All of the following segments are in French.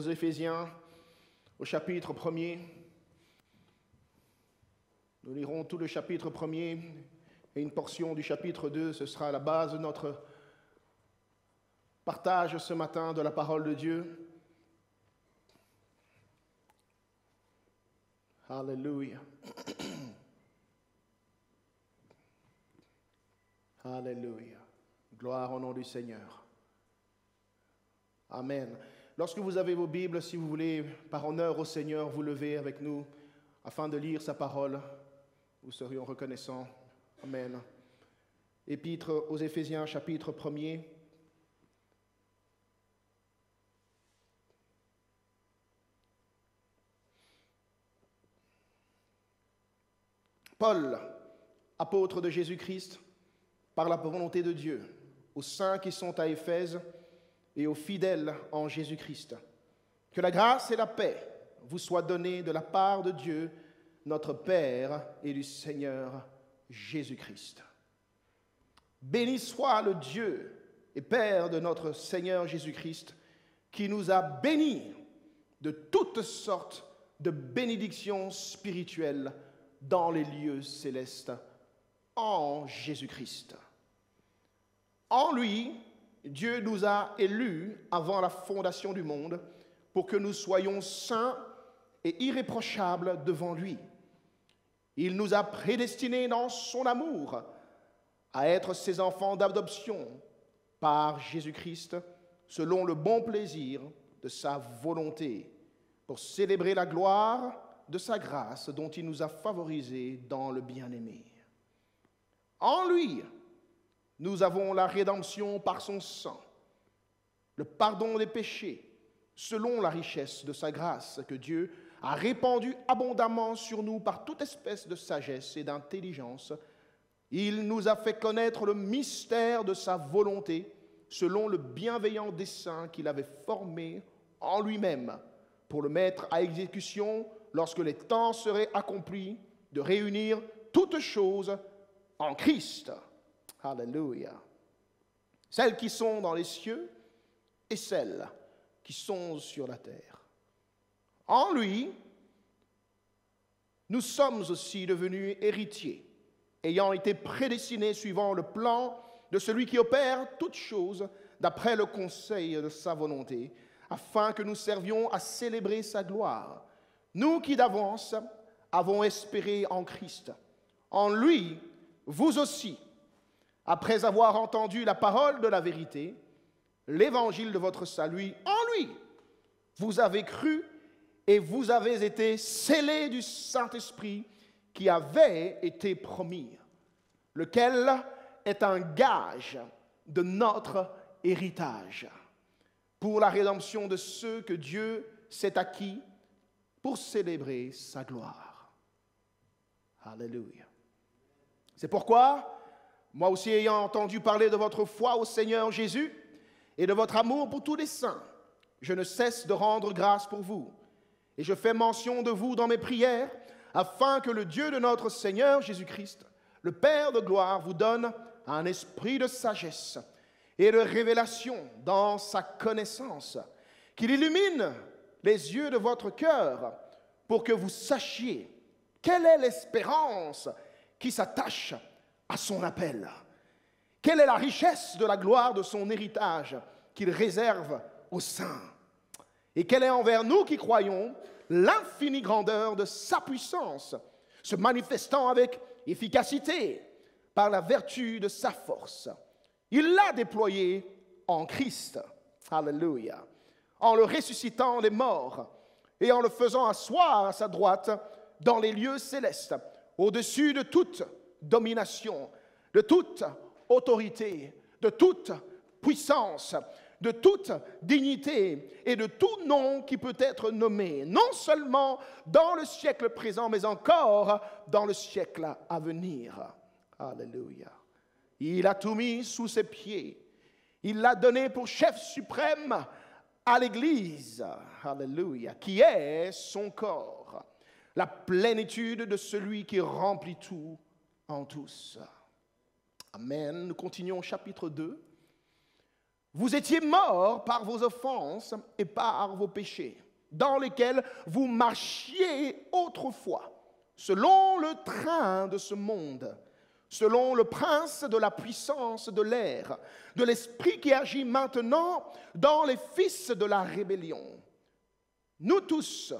aux Éphésiens, au chapitre 1er. Nous lirons tout le chapitre 1er et une portion du chapitre 2. Ce sera la base de notre partage ce matin de la parole de Dieu. Alléluia. Alléluia. Gloire au nom du Seigneur. Amen. Lorsque vous avez vos Bibles, si vous voulez, par honneur au Seigneur, vous lever avec nous afin de lire sa parole, nous serions reconnaissants. Amen. Épître aux Éphésiens, chapitre 1er. Paul, apôtre de Jésus-Christ, par la volonté de Dieu, aux saints qui sont à Éphèse et aux fidèles en Jésus-Christ. Que la grâce et la paix vous soient données de la part de Dieu, notre Père, et du Seigneur Jésus-Christ. Béni soit le Dieu et Père de notre Seigneur Jésus-Christ, qui nous a bénis de toutes sortes de bénédictions spirituelles dans les lieux célestes, en Jésus-Christ. En lui, Dieu nous a élus avant la fondation du monde pour que nous soyons saints et irréprochables devant lui. Il nous a prédestinés dans son amour à être ses enfants d'adoption par Jésus-Christ, selon le bon plaisir de sa volonté, pour célébrer la gloire de sa grâce dont il nous a favorisés dans le bien-aimé. En lui, nous avons la rédemption par son sang, le pardon des péchés, selon la richesse de sa grâce que Dieu a répandue abondamment sur nous par toute espèce de sagesse et d'intelligence. Il nous a fait connaître le mystère de sa volonté, selon le bienveillant dessein qu'il avait formé en lui-même, pour le mettre à exécution lorsque les temps seraient accomplis, de réunir toutes choses en Christ. Alléluia. Celles qui sont dans les cieux et celles qui sont sur la terre. En lui, nous sommes aussi devenus héritiers, ayant été prédestinés suivant le plan de celui qui opère toutes choses d'après le conseil de sa volonté, afin que nous servions à célébrer sa gloire. Nous qui d'avance avons espéré en Christ. En lui, vous aussi, après avoir entendu la parole de la vérité, l'évangile de votre salut, en lui, vous avez cru et vous avez été scellés du Saint-Esprit qui avait été promis, lequel est un gage de notre héritage, pour la rédemption de ceux que Dieu s'est acquis pour célébrer sa gloire. Alléluia. C'est pourquoi, moi aussi ayant entendu parler de votre foi au Seigneur Jésus et de votre amour pour tous les saints, je ne cesse de rendre grâce pour vous. Et je fais mention de vous dans mes prières, afin que le Dieu de notre Seigneur Jésus-Christ, le Père de gloire, vous donne un esprit de sagesse et de révélation dans sa connaissance, qu'il illumine les yeux de votre cœur pour que vous sachiez quelle est l'espérance qui s'attache à son appel. Quelle est la richesse de la gloire de son héritage qu'il réserve aux saints? Et quelle est envers nous qui croyons l'infinie grandeur de sa puissance, se manifestant avec efficacité par la vertu de sa force. Il l'a déployé en Christ. Alléluia. En le ressuscitant des morts et en le faisant asseoir à sa droite dans les lieux célestes, au-dessus de toute domination, de toute autorité, de toute puissance, de toute dignité et de tout nom qui peut être nommé, non seulement dans le siècle présent, mais encore dans le siècle à venir. Alléluia. Il a tout mis sous ses pieds. Il l'a donné pour chef suprême à l'Église, alléluia, qui est son corps, la plénitude de celui qui remplit tout en tous. Amen. Nous continuons au chapitre 2. Vous étiez morts par vos offenses et par vos péchés, dans lesquels vous marchiez autrefois, selon le train de ce monde, selon le prince de la puissance de l'air, de l'esprit qui agit maintenant dans les fils de la rébellion. Nous tous,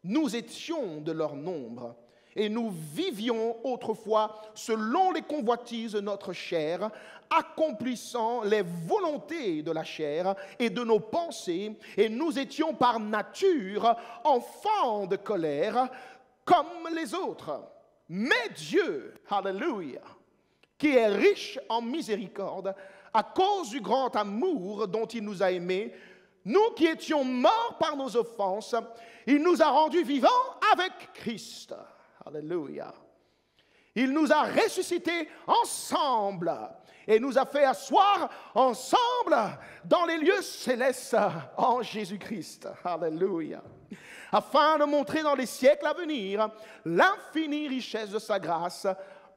nous étions de leur nombre, et nous vivions autrefois selon les convoitises de notre chair, accomplissant les volontés de la chair et de nos pensées, et nous étions par nature enfants de colère comme les autres. Mais Dieu, alléluia, qui est riche en miséricorde, à cause du grand amour dont il nous a aimés, nous qui étions morts par nos offenses, il nous a rendus vivants avec Christ. Alléluia. Il nous a ressuscités ensemble et nous a fait asseoir ensemble dans les lieux célestes en Jésus-Christ. Alléluia. Afin de montrer dans les siècles à venir l'infinie richesse de sa grâce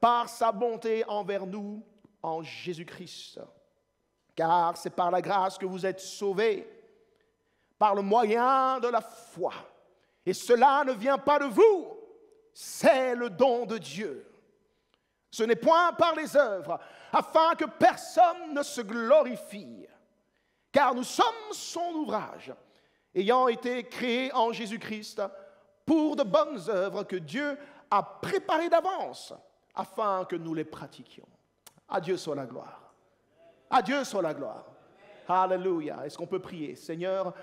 par sa bonté envers nous en Jésus-Christ. Car c'est par la grâce que vous êtes sauvés, par le moyen de la foi. Et cela ne vient pas de vous, c'est le don de Dieu. Ce n'est point par les œuvres, afin que personne ne se glorifie. Car nous sommes son ouvrage, ayant été créés en Jésus-Christ pour de bonnes œuvres que Dieu a préparées d'avance, afin que nous les pratiquions. À Dieu soit la gloire. À Dieu soit la gloire. Alléluia. Est-ce qu'on peut prier? Seigneur,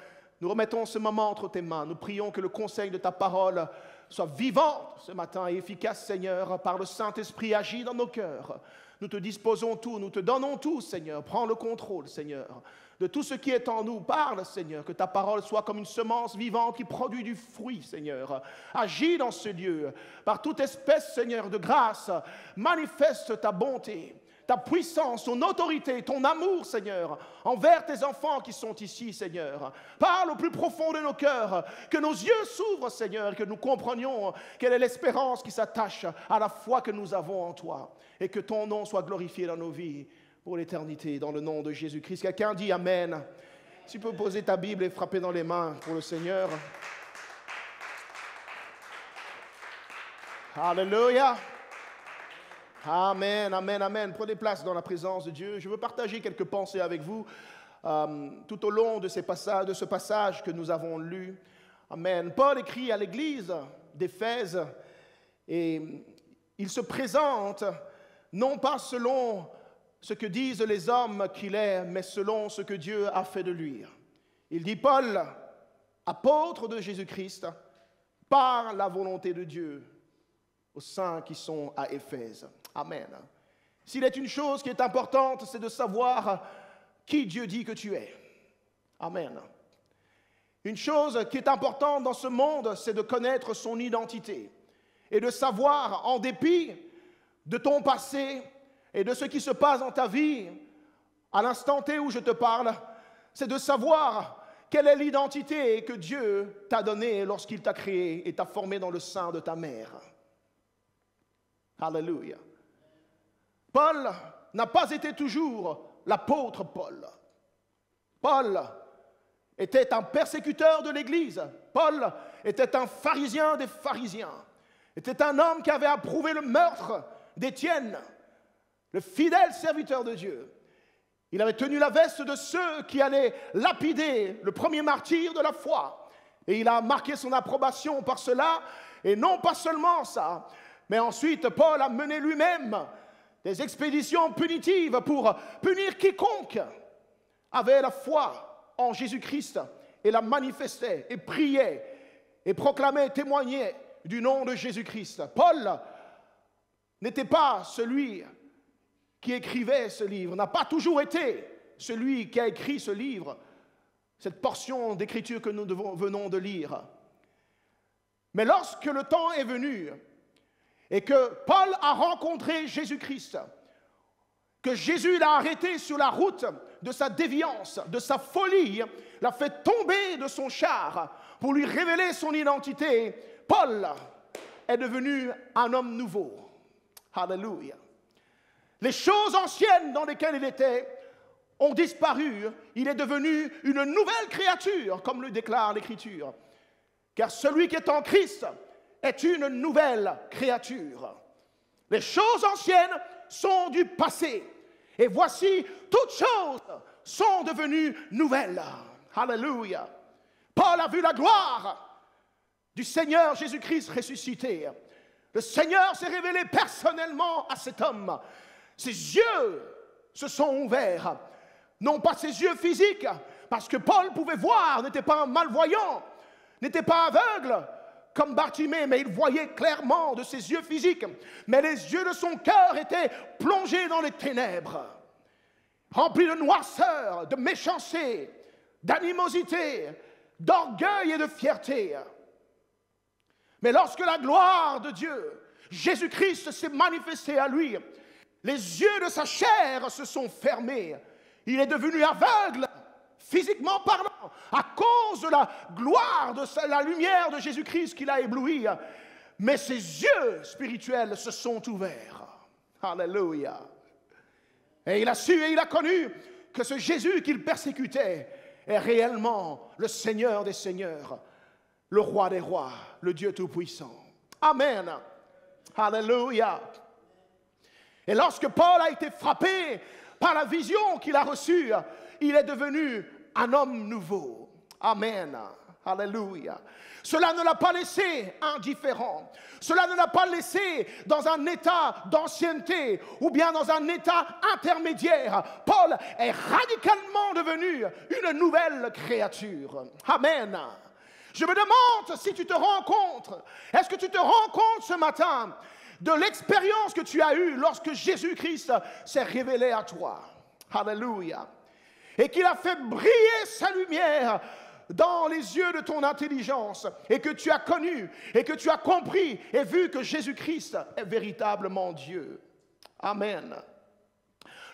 nous remettons ce moment entre tes mains. Nous prions que le conseil de ta parole soit vivant ce matin et efficace, Seigneur, par le Saint-Esprit agit dans nos cœurs. Nous te disposons tout, nous te donnons tout, Seigneur. Prends le contrôle, Seigneur, de tout ce qui est en nous. Parle, Seigneur, que ta parole soit comme une semence vivante qui produit du fruit, Seigneur. Agis dans ce lieu. Par toute espèce, Seigneur, de grâce, manifeste ta bonté, ta puissance, ton autorité, ton amour, Seigneur, envers tes enfants qui sont ici, Seigneur. Parle au plus profond de nos cœurs, que nos yeux s'ouvrent, Seigneur, que nous comprenions quelle est l'espérance qui s'attache à la foi que nous avons en toi, et que ton nom soit glorifié dans nos vies pour l'éternité, dans le nom de Jésus-Christ. Quelqu'un dit Amen. Tu peux poser ta Bible et frapper dans les mains pour le Seigneur. Alléluia. Amen, amen, amen. Prenez place dans la présence de Dieu. Je veux partager quelques pensées avec vous tout au long de ce passage que nous avons lu. Amen. Paul écrit à l'église d'Éphèse et il se présente non pas selon ce que disent les hommes qu'il est, mais selon ce que Dieu a fait de lui. Il dit Paul, apôtre de Jésus-Christ, par la volonté de Dieu, aux saints qui sont à Éphèse. Amen. S'il est une chose qui est importante, c'est de savoir qui Dieu dit que tu es. Amen. Une chose qui est importante dans ce monde, c'est de connaître son identité et de savoir, en dépit de ton passé et de ce qui se passe dans ta vie, à l'instant T où je te parle, c'est de savoir quelle est l'identité que Dieu t'a donnée lorsqu'il t'a créé et t'a formé dans le sein de ta mère. Alléluia. Paul n'a pas été toujours l'apôtre Paul. Paul était un persécuteur de l'Église. Paul était un pharisien des pharisiens. Était un homme qui avait approuvé le meurtre d'Étienne, le fidèle serviteur de Dieu. Il avait tenu la veste de ceux qui allaient lapider le premier martyr de la foi. Et il a marqué son approbation par cela. Et non pas seulement ça, mais ensuite Paul a mené lui-même des expéditions punitives pour punir quiconque avait la foi en Jésus-Christ et la manifestait et priait et proclamait et témoignait du nom de Jésus-Christ. Paul n'était pas celui qui écrivait ce livre, n'a pas toujours été celui qui a écrit ce livre, cette portion d'écriture que nous venons de lire. Mais lorsque le temps est venu et que Paul a rencontré Jésus-Christ, que Jésus l'a arrêté sur la route de sa déviance, de sa folie, l'a fait tomber de son char pour lui révéler son identité, Paul est devenu un homme nouveau. Alléluia. Les choses anciennes dans lesquelles il était ont disparu, il est devenu une nouvelle créature, comme le déclare l'Écriture. Car celui qui est en Christ est une nouvelle créature. Les choses anciennes sont du passé. Et voici, toutes choses sont devenues nouvelles. Alléluia. Paul a vu la gloire du Seigneur Jésus-Christ ressuscité. Le Seigneur s'est révélé personnellement à cet homme. Ses yeux se sont ouverts. Non pas ses yeux physiques, parce que Paul pouvait voir, n'était pas un malvoyant, n'était pas aveugle comme Bartimée, mais il voyait clairement de ses yeux physiques. Mais les yeux de son cœur étaient plongés dans les ténèbres, remplis de noirceur, de méchanceté, d'animosité, d'orgueil et de fierté. Mais lorsque la gloire de Dieu, Jésus-Christ, s'est manifestée à lui, les yeux de sa chair se sont fermés. Il est devenu aveugle, physiquement parlant, à cause de la gloire, de la lumière de Jésus-Christ qui l'a ébloui. Mais ses yeux spirituels se sont ouverts. Alléluia. Et il a su et il a connu que ce Jésus qu'il persécutait est réellement le Seigneur des Seigneurs, le Roi des Rois, le Dieu Tout-Puissant. Amen. Alléluia. Et lorsque Paul a été frappé par la vision qu'il a reçue, il est devenu un homme nouveau. Amen. Alléluia. Cela ne l'a pas laissé indifférent. Cela ne l'a pas laissé dans un état d'ancienneté ou bien dans un état intermédiaire. Paul est radicalement devenu une nouvelle créature. Amen. Je me demande si tu te rends compte, est-ce que tu te rends compte ce matin de l'expérience que tu as eue lorsque Jésus-Christ s'est révélé à toi. Alléluia. Et qu'il a fait briller sa lumière dans les yeux de ton intelligence et que tu as connu et que tu as compris et vu que Jésus-Christ est véritablement Dieu. Amen.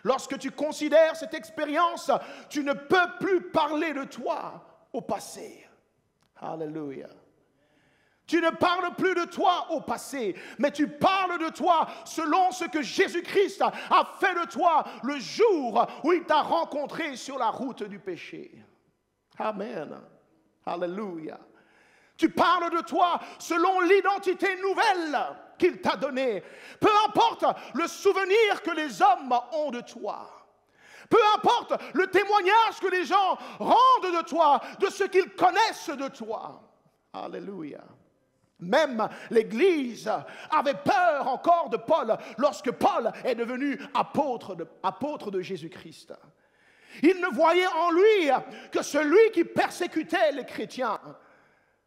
Lorsque tu considères cette expérience, tu ne peux plus parler de toi au passé. Alléluia. Tu ne parles plus de toi au passé, mais tu parles de toi selon ce que Jésus-Christ a fait de toi le jour où il t'a rencontré sur la route du péché. Amen. Alléluia. Tu parles de toi selon l'identité nouvelle qu'il t'a donnée. Peu importe le souvenir que les hommes ont de toi. Peu importe le témoignage que les gens rendent de toi, de ce qu'ils connaissent de toi. Alléluia. Même l'Église avait peur encore de Paul lorsque Paul est devenu apôtre de Jésus-Christ. Il ne voyait en lui que celui qui persécutait les chrétiens.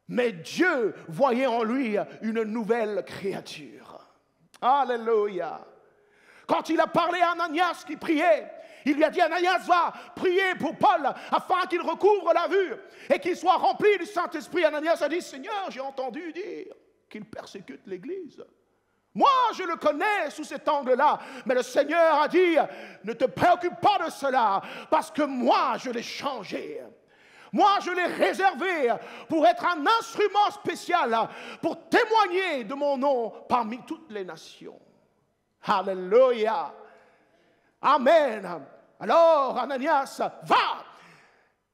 Mais Dieu voyait en lui une nouvelle créature. Alléluia. Quand il a parlé à Ananias qui priait, il lui a dit, Ananias, va prier pour Paul afin qu'il recouvre la vue et qu'il soit rempli du Saint-Esprit. Ananias a dit, Seigneur, j'ai entendu dire qu'il persécute l'Église. Moi, je le connais sous cet angle-là, mais le Seigneur a dit, ne te préoccupe pas de cela, parce que moi, je l'ai changé. Moi, je l'ai réservé pour être un instrument spécial, pour témoigner de mon nom parmi toutes les nations. Alléluia. Amen. Alors, Ananias, va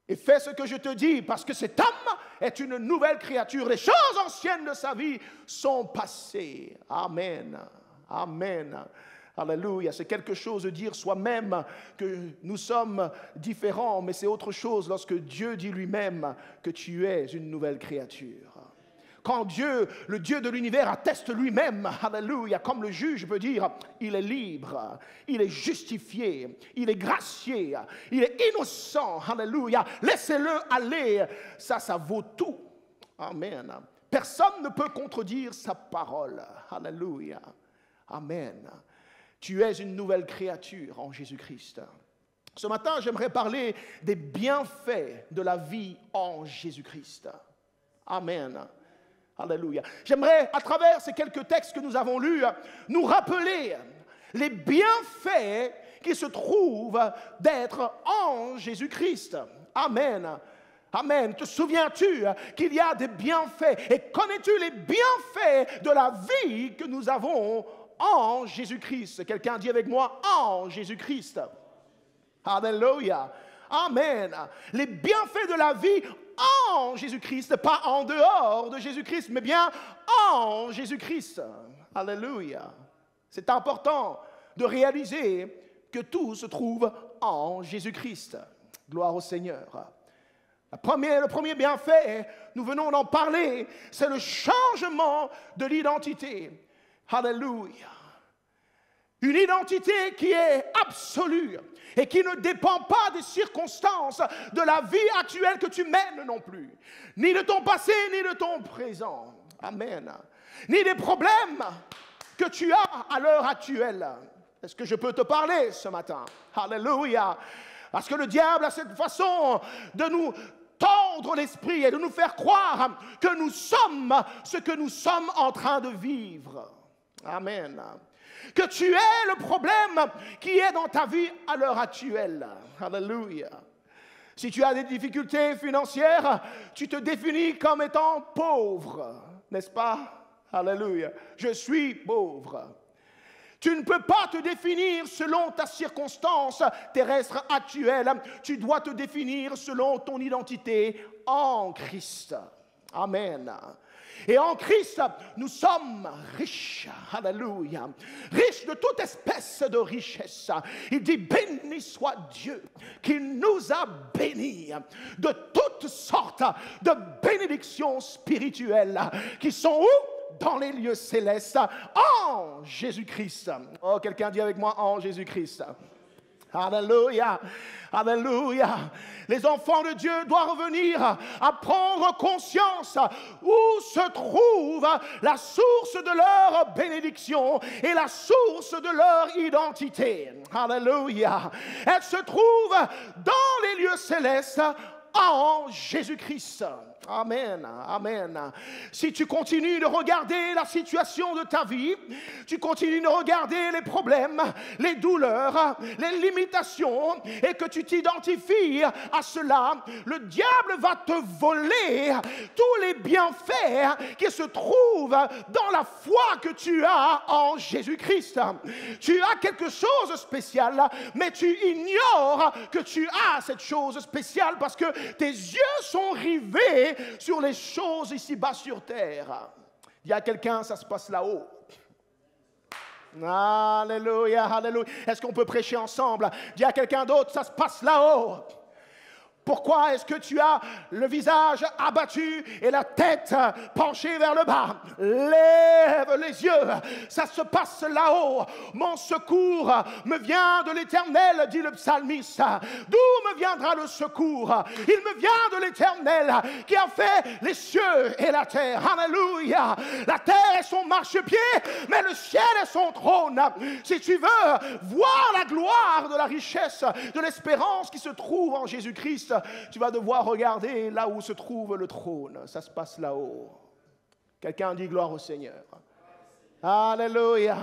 et fais ce que je te dis, parce que cet homme est une nouvelle créature. Les choses anciennes de sa vie sont passées. Amen. Amen. Alléluia. C'est quelque chose de dire soi-même que nous sommes différents, mais c'est autre chose lorsque Dieu dit lui-même que tu es une nouvelle créature. Quand Dieu, le Dieu de l'univers, atteste lui-même, alléluia, comme le juge peut dire, il est libre, il est justifié, il est gracié, il est innocent, alléluia, laissez-le aller, ça vaut tout. Amen. Personne ne peut contredire sa parole, alléluia, amen. Tu es une nouvelle créature en Jésus-Christ. Ce matin, j'aimerais parler des bienfaits de la vie en Jésus-Christ. Amen. Alléluia. J'aimerais, à travers ces quelques textes que nous avons lus, nous rappeler les bienfaits qui se trouvent d'être en Jésus-Christ. Amen. Amen. Te souviens-tu qu'il y a des bienfaits et connais-tu les bienfaits de la vie que nous avons en Jésus-Christ? Quelqu'un dit avec moi, en Jésus-Christ. Alléluia. Amen. Les bienfaits de la vie en Jésus-Christ, pas en dehors de Jésus-Christ, mais bien en Jésus-Christ. Alléluia. C'est important de réaliser que tout se trouve en Jésus-Christ. Gloire au Seigneur. Le premier bienfait, nous venons d'en parler, c'est le changement de l'identité. Alléluia. Une identité qui est absolue et qui ne dépend pas des circonstances de la vie actuelle que tu mènes non plus, ni de ton passé, ni de ton présent. Amen. Ni des problèmes que tu as à l'heure actuelle. Est-ce que je peux te parler ce matin? Alléluia. Parce que le diable a cette façon de nous tordre l'esprit et de nous faire croire que nous sommes ce que nous sommes en train de vivre. Amen. Que tu es le problème qui est dans ta vie à l'heure actuelle. Alléluia. Si tu as des difficultés financières, tu te définis comme étant pauvre, n'est-ce pas? Alléluia. Je suis pauvre. Tu ne peux pas te définir selon ta circonstance terrestre actuelle. Tu dois te définir selon ton identité en Christ. Amen. Et en Christ, nous sommes riches. Alléluia. Riches de toute espèce de richesse. Il dit, béni soit Dieu qui nous a bénis de toutes sortes de bénédictions spirituelles qui sont où? Dans les lieux célestes, en Jésus-Christ. Oh, quelqu'un dit avec moi, en Jésus-Christ. Alléluia, alléluia. Les enfants de Dieu doivent revenir à prendre conscience où se trouve la source de leur bénédiction et la source de leur identité. Alléluia. Elle se trouve dans les lieux célestes en Jésus-Christ. Amen, amen. Si tu continues de regarder la situation de ta vie, tu continues de regarder les problèmes, les douleurs, les limitations, et que tu t'identifies à cela, le diable va te voler tous les bienfaits qui se trouvent dans la foi que tu as en Jésus-Christ. Tu as quelque chose de spécial, mais tu ignores que tu as cette chose spéciale parce que tes yeux sont rivés sur les choses ici-bas sur terre. Il y a quelqu'un, ça se passe là-haut. Alléluia, alléluia. Est-ce qu'on peut prêcher ensemble? Il y a quelqu'un d'autre, ça se passe là-haut. Pourquoi est-ce que tu as le visage abattu et la tête penchée vers le bas? Lève les yeux, ça se passe là-haut. Mon secours me vient de l'Éternel, dit le psalmiste. D'où me viendra le secours? Il me vient de l'Éternel qui a fait les cieux et la terre. Alléluia. La terre est son marchepied, mais le ciel est son trône. Si tu veux voir la gloire de la richesse, de l'espérance qui se trouve en Jésus-Christ, tu vas devoir regarder là où se trouve le trône. Ça se passe là-haut. Quelqu'un dit gloire au Seigneur. Alléluia.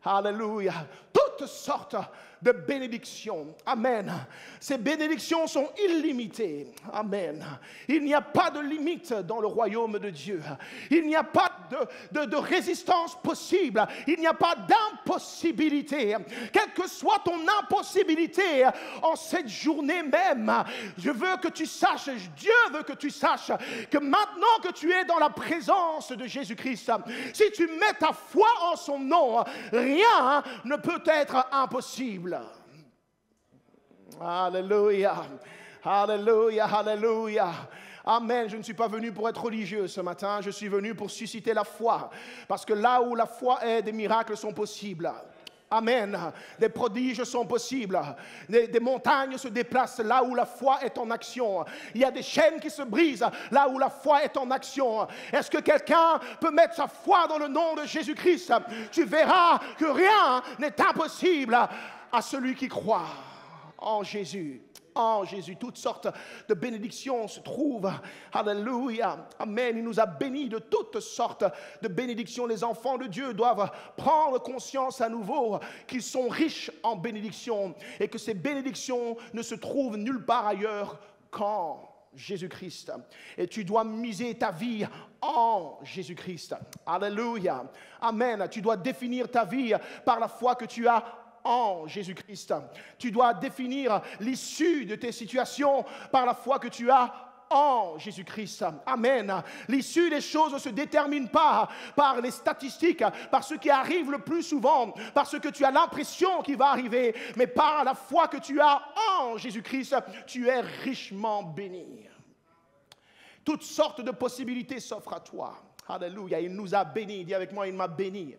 Alléluia. Toutes sortes de bénédictions. Amen. Ces bénédictions sont illimitées. Amen. Il n'y a pas de limite dans le royaume de Dieu. Il n'y a pas de résistance possible. Il n'y a pas d'impossibilité. Quelle que soit ton impossibilité en cette journée même, je veux que tu saches, Dieu veut que tu saches que maintenant que tu es dans la présence de Jésus-Christ, si tu mets ta foi en son nom, rien ne peut être impossible. Alléluia, alléluia, alléluia. Amen. Je ne suis pas venu pour être religieux ce matin, je suis venu pour susciter la foi. Parce que là où la foi est, des miracles sont possibles. Amen. Des prodiges sont possibles. Des montagnes se déplacent là où la foi est en action. Il y a des chaînes qui se brisent là où la foi est en action. Est-ce que quelqu'un peut mettre sa foi dans le nom de Jésus-Christ? Tu verras que rien n'est impossible à celui qui croit en Jésus. En Jésus, toutes sortes de bénédictions se trouvent. Alléluia. Amen. Il nous a bénis de toutes sortes de bénédictions. Les enfants de Dieu doivent prendre conscience à nouveau qu'ils sont riches en bénédictions et que ces bénédictions ne se trouvent nulle part ailleurs qu'en Jésus-Christ. Et tu dois miser ta vie en Jésus-Christ. Alléluia. Amen. Tu dois définir ta vie par la foi que tu as en Jésus-Christ. Tu dois définir l'issue de tes situations par la foi que tu as en Jésus-Christ. Amen. L'issue des choses ne se détermine pas par les statistiques, par ce qui arrive le plus souvent, par ce que tu as l'impression qu'il va arriver, mais par la foi que tu as en Jésus-Christ, tu es richement béni. Toutes sortes de possibilités s'offrent à toi. Alléluia. Il nous a bénis. Dis avec moi, il m'a béni.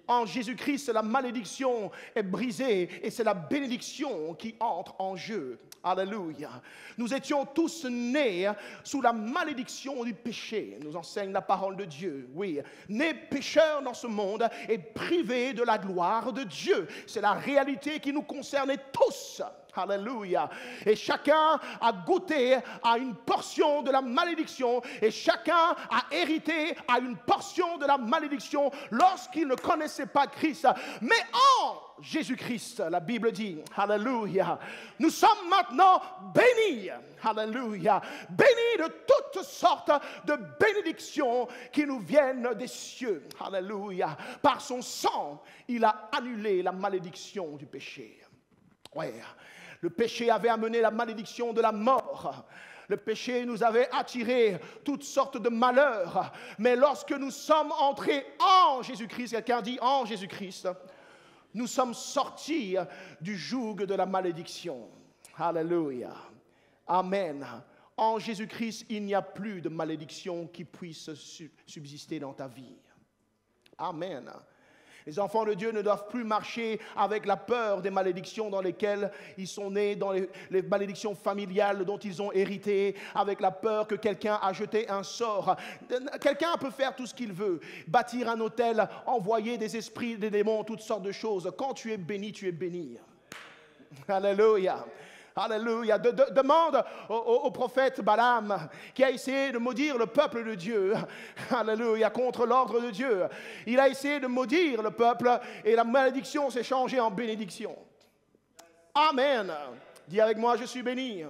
En Jésus-Christ, la malédiction est brisée et c'est la bénédiction qui entre en jeu. Alléluia. Nous étions tous nés sous la malédiction du péché, nous enseigne la parole de Dieu. Oui, nés pécheurs dans ce monde et privés de la gloire de Dieu. C'est la réalité qui nous concernait tous. Alléluia. Et chacun a goûté à une portion de la malédiction et chacun a hérité à une portion de la malédiction lorsqu'il ne connaissait pas Christ. Mais en Jésus-Christ, la Bible dit, alléluia, nous sommes maintenant bénis, alléluia, bénis de toutes sortes de bénédictions qui nous viennent des cieux, alléluia. Par son sang, il a annulé la malédiction du péché. Ouais. Le péché avait amené la malédiction de la mort. Le péché nous avait attiré toutes sortes de malheurs. Mais lorsque nous sommes entrés en Jésus-Christ, quelqu'un dit en Jésus-Christ, nous sommes sortis du joug de la malédiction. Alléluia. Amen. En Jésus-Christ, il n'y a plus de malédiction qui puisse subsister dans ta vie. Amen. Les enfants de Dieu ne doivent plus marcher avec la peur des malédictions dans lesquelles ils sont nés, dans les malédictions familiales dont ils ont hérité, avec la peur que quelqu'un a jeté un sort. Quelqu'un peut faire tout ce qu'il veut, bâtir un hôtel, envoyer des esprits, des démons, toutes sortes de choses. Quand tu es béni, tu es béni. Alléluia. Alléluia. Demande au prophète Balaam qui a essayé de maudire le peuple de Dieu. Alléluia. Contre l'ordre de Dieu. Il a essayé de maudire le peuple et la malédiction s'est changée en bénédiction. Amen. Dis avec moi, je suis béni.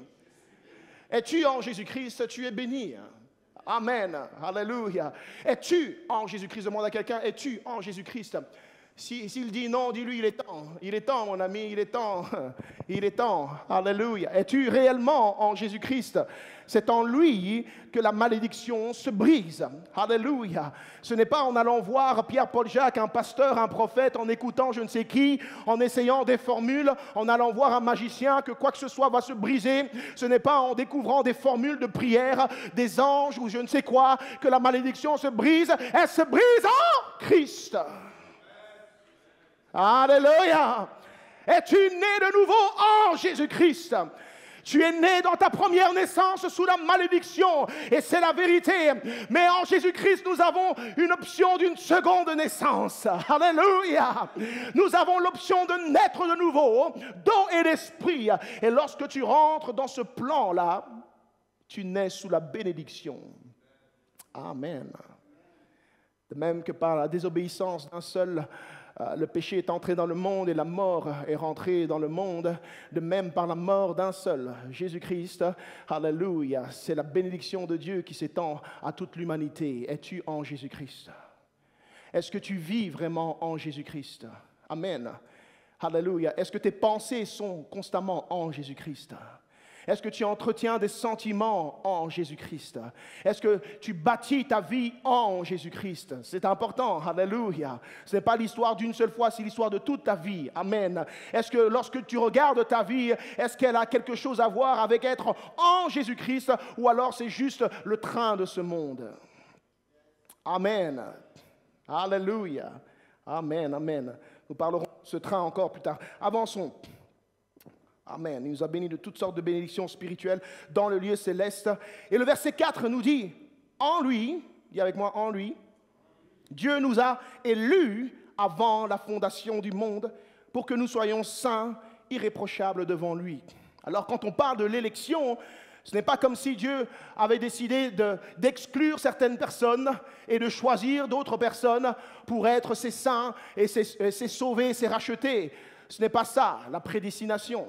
Es-tu en Jésus-Christ? Tu es béni. Amen. Alléluia. Es-tu en Jésus-Christ? Demande à quelqu'un, es-tu en Jésus-Christ? S'il dit non, dis-lui, il est temps, mon ami, il est temps, alléluia. Es-tu réellement en Jésus-Christ? C'est en lui que la malédiction se brise, alléluia. Ce n'est pas en allant voir Pierre-Paul Jacques, un pasteur, un prophète, en écoutant je ne sais qui, en essayant des formules, en allant voir un magicien que quoi que ce soit va se briser. Ce n'est pas en découvrant des formules de prière, des anges ou je ne sais quoi, que la malédiction se brise. Elle se brise en Christ. Alléluia. Es-tu né de nouveau en Jésus-Christ? Tu es né dans ta première naissance sous la malédiction et c'est la vérité. Mais en Jésus-Christ, nous avons une option d'une seconde naissance. Alléluia. Nous avons l'option de naître de nouveau d'eau et d'esprit. Et lorsque tu rentres dans ce plan-là, tu nais sous la bénédiction. Amen. De même que par la désobéissance d'un seul, le péché est entré dans le monde et la mort est rentrée dans le monde, de même par la mort d'un seul, Jésus-Christ. Alléluia, c'est la bénédiction de Dieu qui s'étend à toute l'humanité. Es-tu en Jésus-Christ? Est-ce que tu vis vraiment en Jésus-Christ? Amen. Alléluia. Est-ce que tes pensées sont constamment en Jésus-Christ? Est-ce que tu entretiens des sentiments en Jésus-Christ? Est-ce que tu bâtis ta vie en Jésus-Christ? C'est important, alléluia. Ce n'est pas l'histoire d'une seule fois, c'est l'histoire de toute ta vie. Amen. Est-ce que lorsque tu regardes ta vie, est-ce qu'elle a quelque chose à voir avec être en Jésus-Christ ou alors c'est juste le train de ce monde? Amen. Alléluia. Amen, amen. Nous parlerons de ce train encore plus tard. Avançons. Amen. Il nous a bénis de toutes sortes de bénédictions spirituelles dans le lieu céleste. Et le verset 4 nous dit, en lui, dis avec moi, en lui, Dieu nous a élus avant la fondation du monde pour que nous soyons saints, irréprochables devant lui. Alors quand on parle de l'élection, ce n'est pas comme si Dieu avait décidé d'exclure certaines personnes et de choisir d'autres personnes pour être ses saints et ses sauvés, ses rachetés. Ce n'est pas ça, la prédestination.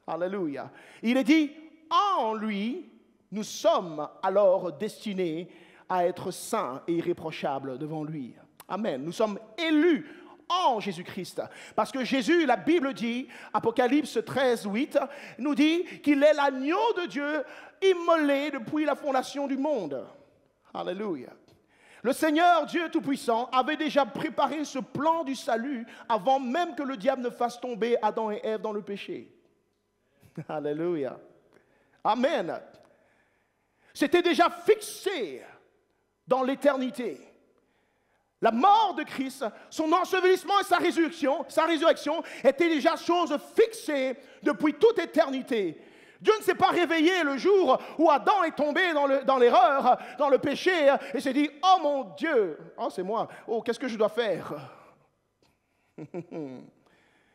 Alléluia. Il est dit, en lui, nous sommes alors destinés à être saints et irréprochables devant lui. Amen. Nous sommes élus en Jésus-Christ. Parce que Jésus, la Bible dit, Apocalypse 13, 8, nous dit qu'il est l'agneau de Dieu immolé depuis la fondation du monde. Alléluia. Le Seigneur, Dieu Tout-Puissant, avait déjà préparé ce plan du salut avant même que le diable ne fasse tomber Adam et Ève dans le péché. Alléluia. Amen. C'était déjà fixé dans l'éternité. La mort de Christ, son ensevelissement et sa résurrection étaient déjà choses fixées depuis toute éternité. Dieu ne s'est pas réveillé le jour où Adam est tombé dans l'erreur, dans le péché, et s'est dit, oh mon Dieu, oh c'est moi, oh qu'est-ce que je dois faire?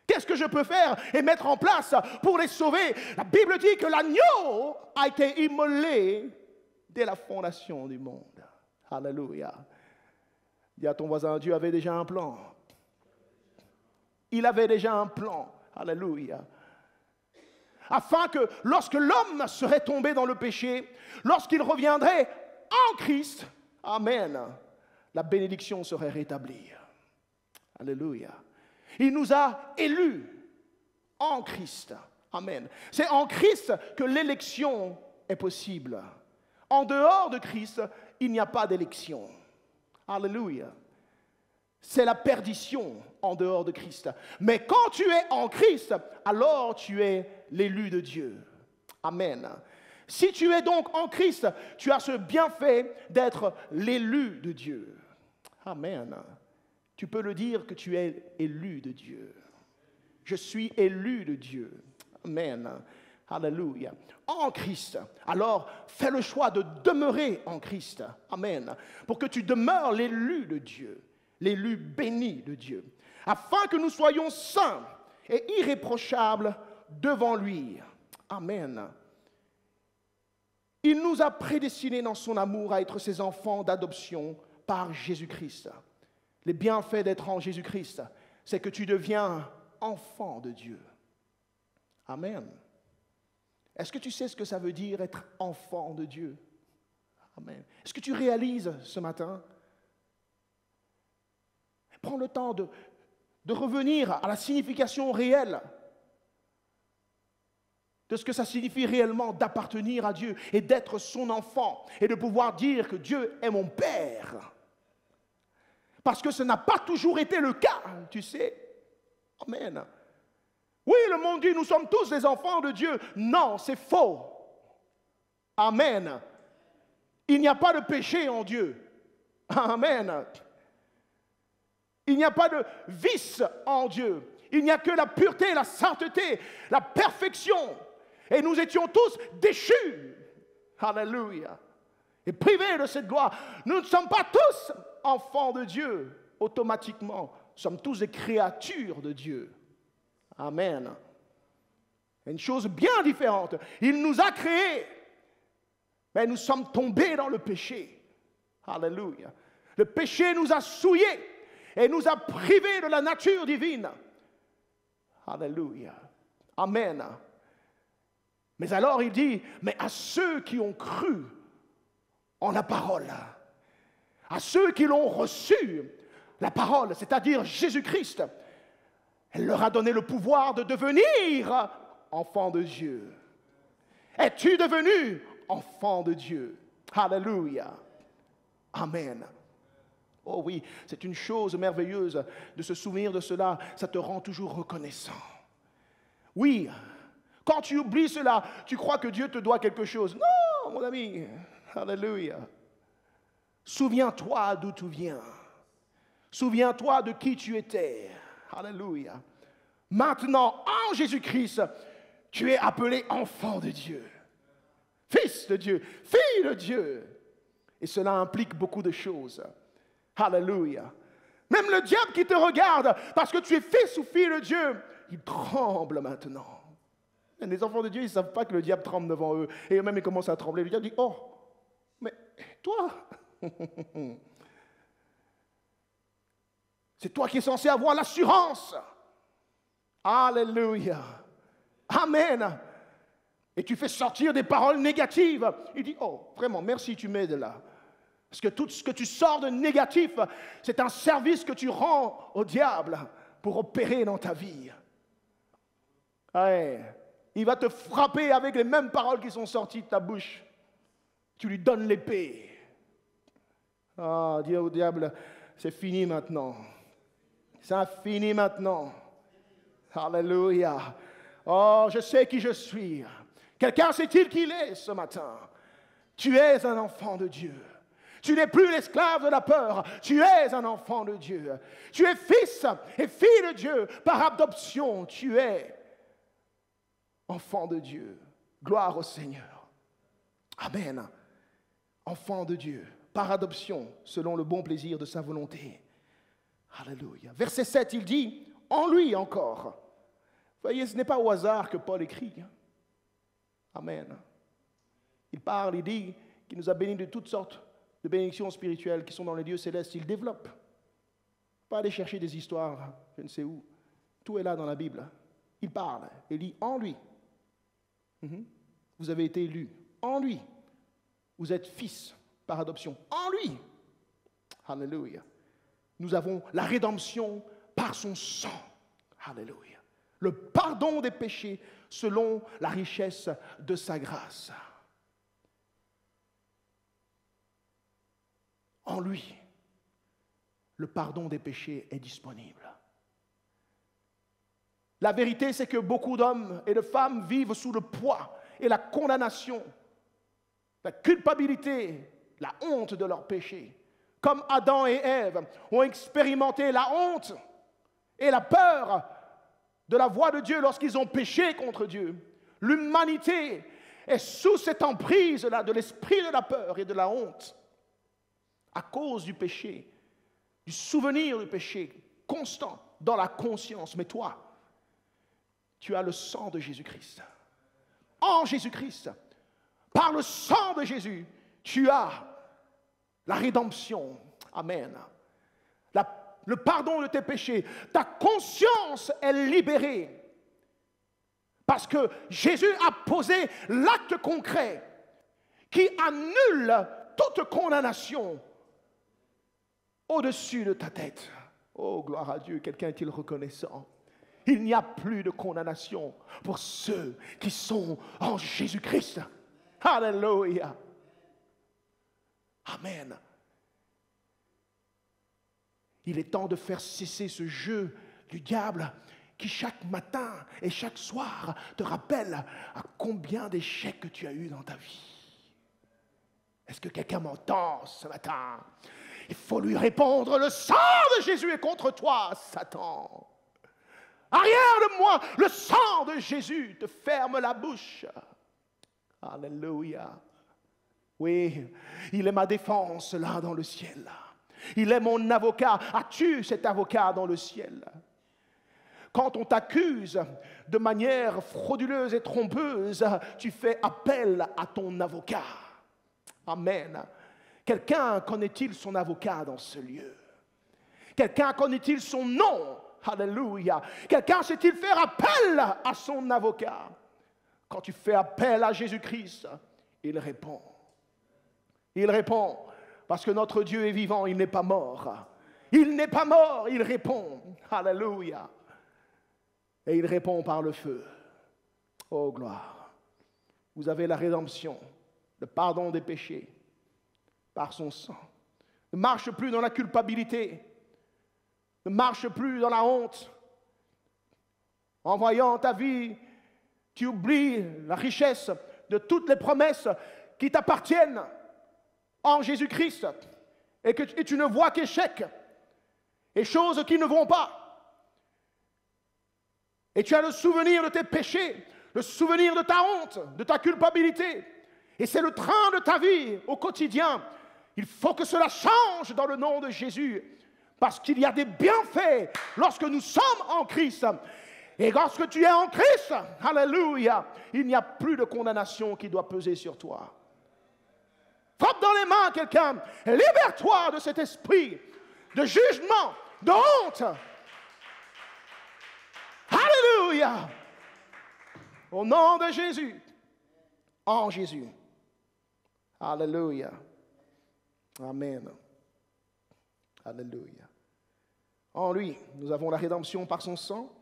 Qu'est-ce que je peux faire et mettre en place pour les sauver? La Bible dit que l'agneau a été immolé dès la fondation du monde. Alléluia. Dis à ton voisin, Dieu avait déjà un plan. Il avait déjà un plan. Alléluia. Afin que lorsque l'homme serait tombé dans le péché, lorsqu'il reviendrait en Christ, amen, la bénédiction serait rétablie. Alléluia. Il nous a élus en Christ. Amen. C'est en Christ que l'élection est possible. En dehors de Christ, il n'y a pas d'élection. Alléluia. C'est la perdition en dehors de Christ. Mais quand tu es en Christ, alors tu es l'élu de Dieu. Amen. Si tu es donc en Christ, tu as ce bienfait d'être l'élu de Dieu. Amen. Tu peux le dire que tu es élu de Dieu. Je suis élu de Dieu. Amen. Alléluia. En Christ. Alors, fais le choix de demeurer en Christ. Amen. Pour que tu demeures l'élu de Dieu, l'élu béni de Dieu, afin que nous soyons saints et irréprochables devant lui. Amen. Il nous a prédestinés dans son amour à être ses enfants d'adoption par Jésus-Christ. Les bienfaits d'être en Jésus-Christ, c'est que tu deviens enfant de Dieu. Amen. Est-ce que tu sais ce que ça veut dire être enfant de Dieu? Amen. Est-ce que tu réalises ce matin? Prends le temps de revenir à la signification réelle de ce que ça signifie réellement d'appartenir à Dieu et d'être son enfant et de pouvoir dire que Dieu est mon Père. Parce que ce n'a pas toujours été le cas, tu sais. Amen. Oui, le monde dit, nous sommes tous des enfants de Dieu. Non, c'est faux. Amen. Il n'y a pas de péché en Dieu. Amen. Il n'y a pas de vice en Dieu. Il n'y a que la pureté, la sainteté, la perfection. Et nous étions tous déchus. Alléluia. Et privés de cette gloire. Nous ne sommes pas tous enfants de Dieu automatiquement. Nous sommes tous des créatures de Dieu. Amen. Une chose bien différente. Il nous a créés, mais nous sommes tombés dans le péché. Alléluia. Le péché nous a souillés et nous a privés de la nature divine. Alléluia. Amen. Mais alors il dit, mais à ceux qui ont cru en la parole, à ceux qui l'ont reçu, la parole, c'est-à-dire Jésus-Christ, elle leur a donné le pouvoir de devenir enfants de Dieu. Es-tu devenu enfant de Dieu? Alléluia. Amen. Oh oui, c'est une chose merveilleuse de se souvenir de cela. Ça te rend toujours reconnaissant. Oui, quand tu oublies cela, tu crois que Dieu te doit quelque chose. Non, mon ami. Alléluia. Souviens-toi d'où tu viens. Souviens-toi de qui tu étais. Alléluia. Maintenant, en Jésus-Christ, tu es appelé enfant de Dieu. Fils de Dieu, fille de Dieu. Et cela implique beaucoup de choses. Alléluia. Même le diable qui te regarde, parce que tu es fils ou fille de Dieu, il tremble maintenant. Les enfants de Dieu, ils ne savent pas que le diable tremble devant eux. Et eux-mêmes, ils commencent à trembler. Le diable dit, oh, mais toi, c'est toi qui es censé avoir l'assurance. Alléluia. Amen. Et tu fais sortir des paroles négatives. Il dit, oh, vraiment, merci, tu m'aides là. Parce que tout ce que tu sors de négatif, c'est un service que tu rends au diable pour opérer dans ta vie. Ouais. Il va te frapper avec les mêmes paroles qui sont sorties de ta bouche. Tu lui donnes l'épée. Ah, dis au diable, c'est fini maintenant. C'est fini maintenant. Alléluia. Oh, je sais qui je suis. Quelqu'un sait-il qui il est ce matin? Tu es un enfant de Dieu. Tu n'es plus l'esclave de la peur. Tu es un enfant de Dieu. Tu es fils et fille de Dieu par adoption. Tu es enfant de Dieu. Gloire au Seigneur. Amen. Enfant de Dieu par adoption selon le bon plaisir de sa volonté. Alléluia. Verset 7, il dit, en lui encore. Voyez, ce n'est pas au hasard que Paul écrit. Amen. Il parle, il dit qu'il nous a bénis de toutes sortes de bénédictions spirituelles qui sont dans les lieux célestes. Il développe. Pas aller chercher des histoires, je ne sais où. Tout est là dans la Bible. Il parle et dit en lui. Vous avez été élus. En lui. Vous êtes fils par adoption. En lui. Alléluia. Nous avons la rédemption par son sang. Alléluia. Le pardon des péchés selon la richesse de sa grâce. En lui, le pardon des péchés est disponible. La vérité, c'est que beaucoup d'hommes et de femmes vivent sous le poids et la condamnation, la culpabilité, la honte de leurs péchés. Comme Adam et Ève ont expérimenté la honte et la peur de la voix de Dieu lorsqu'ils ont péché contre Dieu. L'humanité est sous cette emprise-là de l'esprit de la peur et de la honte à cause du péché, du souvenir du péché constant dans la conscience. Mais toi, tu as le sang de Jésus-Christ. En Jésus-Christ, par le sang de Jésus, tu as la rédemption. Amen. Le pardon de tes péchés. Ta conscience est libérée. Parce que Jésus a posé l'acte concret qui annule toute condamnation au-dessus de ta tête. Oh, gloire à Dieu, quelqu'un est-il reconnaissant? Il n'y a plus de condamnation pour ceux qui sont en Jésus-Christ. Alléluia. Amen. Il est temps de faire cesser ce jeu du diable qui chaque matin et chaque soir te rappelle à combien d'échecs que tu as eu dans ta vie. Est-ce que quelqu'un m'entend ce matin? Il faut lui répondre, le sang de Jésus est contre toi, Satan. Arrière de moi, le sang de Jésus te ferme la bouche. Alléluia. Oui, il est ma défense là dans le ciel. Il est mon avocat. As-tu cet avocat dans le ciel? Quand on t'accuse de manière frauduleuse et trompeuse, tu fais appel à ton avocat. Amen. Quelqu'un connaît-il son avocat dans ce lieu? Quelqu'un connaît-il son nom? Alléluia. Quelqu'un sait-il faire appel à son avocat? Quand tu fais appel à Jésus-Christ, il répond. Il répond. Parce que notre Dieu est vivant, il n'est pas mort. Il n'est pas mort, il répond. Alléluia. Et il répond par le feu. Oh, gloire. Vous avez la rédemption, le pardon des péchés par son sang. Ne marche plus dans la culpabilité. Ne marche plus dans la honte. En voyant ta vie, tu oublies la richesse de toutes les promesses qui t'appartiennent en Jésus-Christ et tu ne vois qu'échecs et choses qui ne vont pas. Et tu as le souvenir de tes péchés, le souvenir de ta honte, de ta culpabilité. Et c'est le train de ta vie au quotidien. Il faut que cela change dans le nom de Jésus. Parce qu'il y a des bienfaits lorsque nous sommes en Christ. Et lorsque tu es en Christ, alléluia, il n'y a plus de condamnation qui doit peser sur toi. Frappe dans les mains quelqu'un et libère-toi de cet esprit de jugement, de honte. Alléluia. Au nom de Jésus. En Jésus. Alléluia. Amen. Alléluia. En lui, nous avons la rédemption par son sang,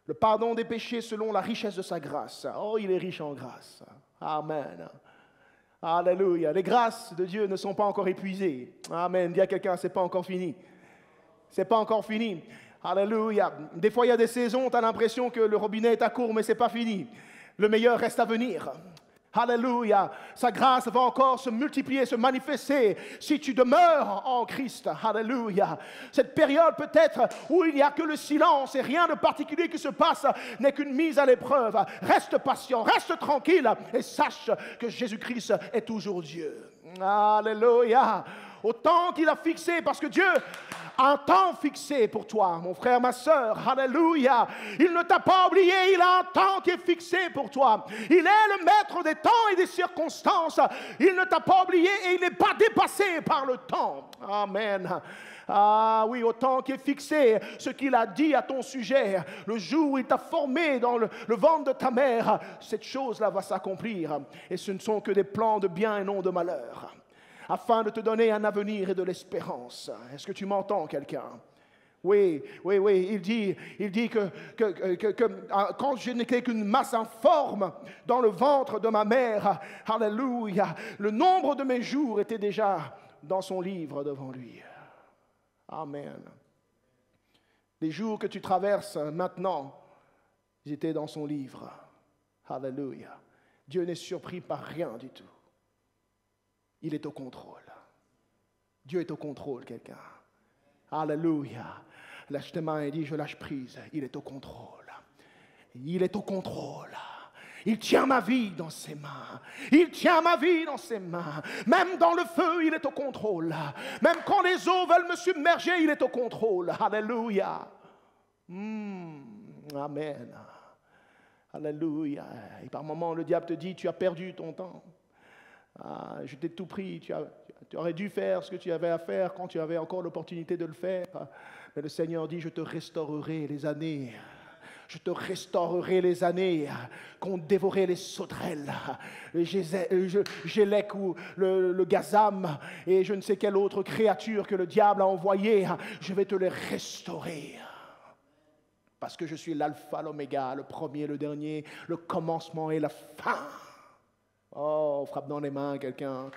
le pardon des péchés selon la richesse de sa grâce. Oh, il est riche en grâce. Amen. Alléluia. Les grâces de Dieu ne sont pas encore épuisées. Amen. Dis à quelqu'un, c'est pas encore fini. C'est pas encore fini. Alléluia. Des fois, il y a des saisons, tu as l'impression que le robinet est à court, mais c'est pas fini. Le meilleur reste à venir. Alléluia. Sa grâce va encore se multiplier, se manifester si tu demeures en Christ. Alléluia. Cette période peut-être où il n'y a que le silence et rien de particulier qui se passe n'est qu'une mise à l'épreuve. Reste patient, reste tranquille et sache que Jésus-Christ est toujours Dieu. Alléluia. Au temps qu'il a fixé, parce que Dieu a un temps fixé pour toi, mon frère, ma sœur. Alléluia. Il ne t'a pas oublié, il a un temps qui est fixé pour toi. Il est le maître des temps et des circonstances. Il ne t'a pas oublié et il n'est pas dépassé par le temps. Amen. Ah oui, au temps qui est fixé, ce qu'il a dit à ton sujet, le jour où il t'a formé dans le ventre de ta mère, cette chose-là va s'accomplir. Et ce ne sont que des plans de bien et non de malheur, afin de te donner un avenir et de l'espérance. Est-ce que tu m'entends, quelqu'un? Oui, il dit que quand je n'étais qu'une masse informe dans le ventre de ma mère, alléluia, le nombre de mes jours était déjà dans son livre devant lui. Amen. Les jours que tu traverses maintenant, ils étaient dans son livre. Alléluia. Dieu n'est surpris par rien du tout. Il est au contrôle. Dieu est au contrôle, quelqu'un. Alléluia. Lâche tes mains et dis, je lâche prise. Il est au contrôle. Il est au contrôle. Il tient ma vie dans ses mains. Il tient ma vie dans ses mains. Même dans le feu, il est au contrôle. Même quand les eaux veulent me submerger, il est au contrôle. Alléluia. Amen. Alléluia. Et par moments, le diable te dit, tu as perdu ton temps. Je t'ai tout pris, tu aurais dû faire ce que tu avais à faire quand tu avais encore l'opportunité de le faire. Mais le Seigneur dit, je te restaurerai les années. Je te restaurerai les années qu'ont dévoré les sauterelles, Gélec ou le gazam et je ne sais quelle autre créature que le diable a envoyée. Je vais te les restaurer. Parce que je suis l'alpha, l'oméga, le premier, le dernier, le commencement et la fin. Oh, frappe dans les mains quelqu'un.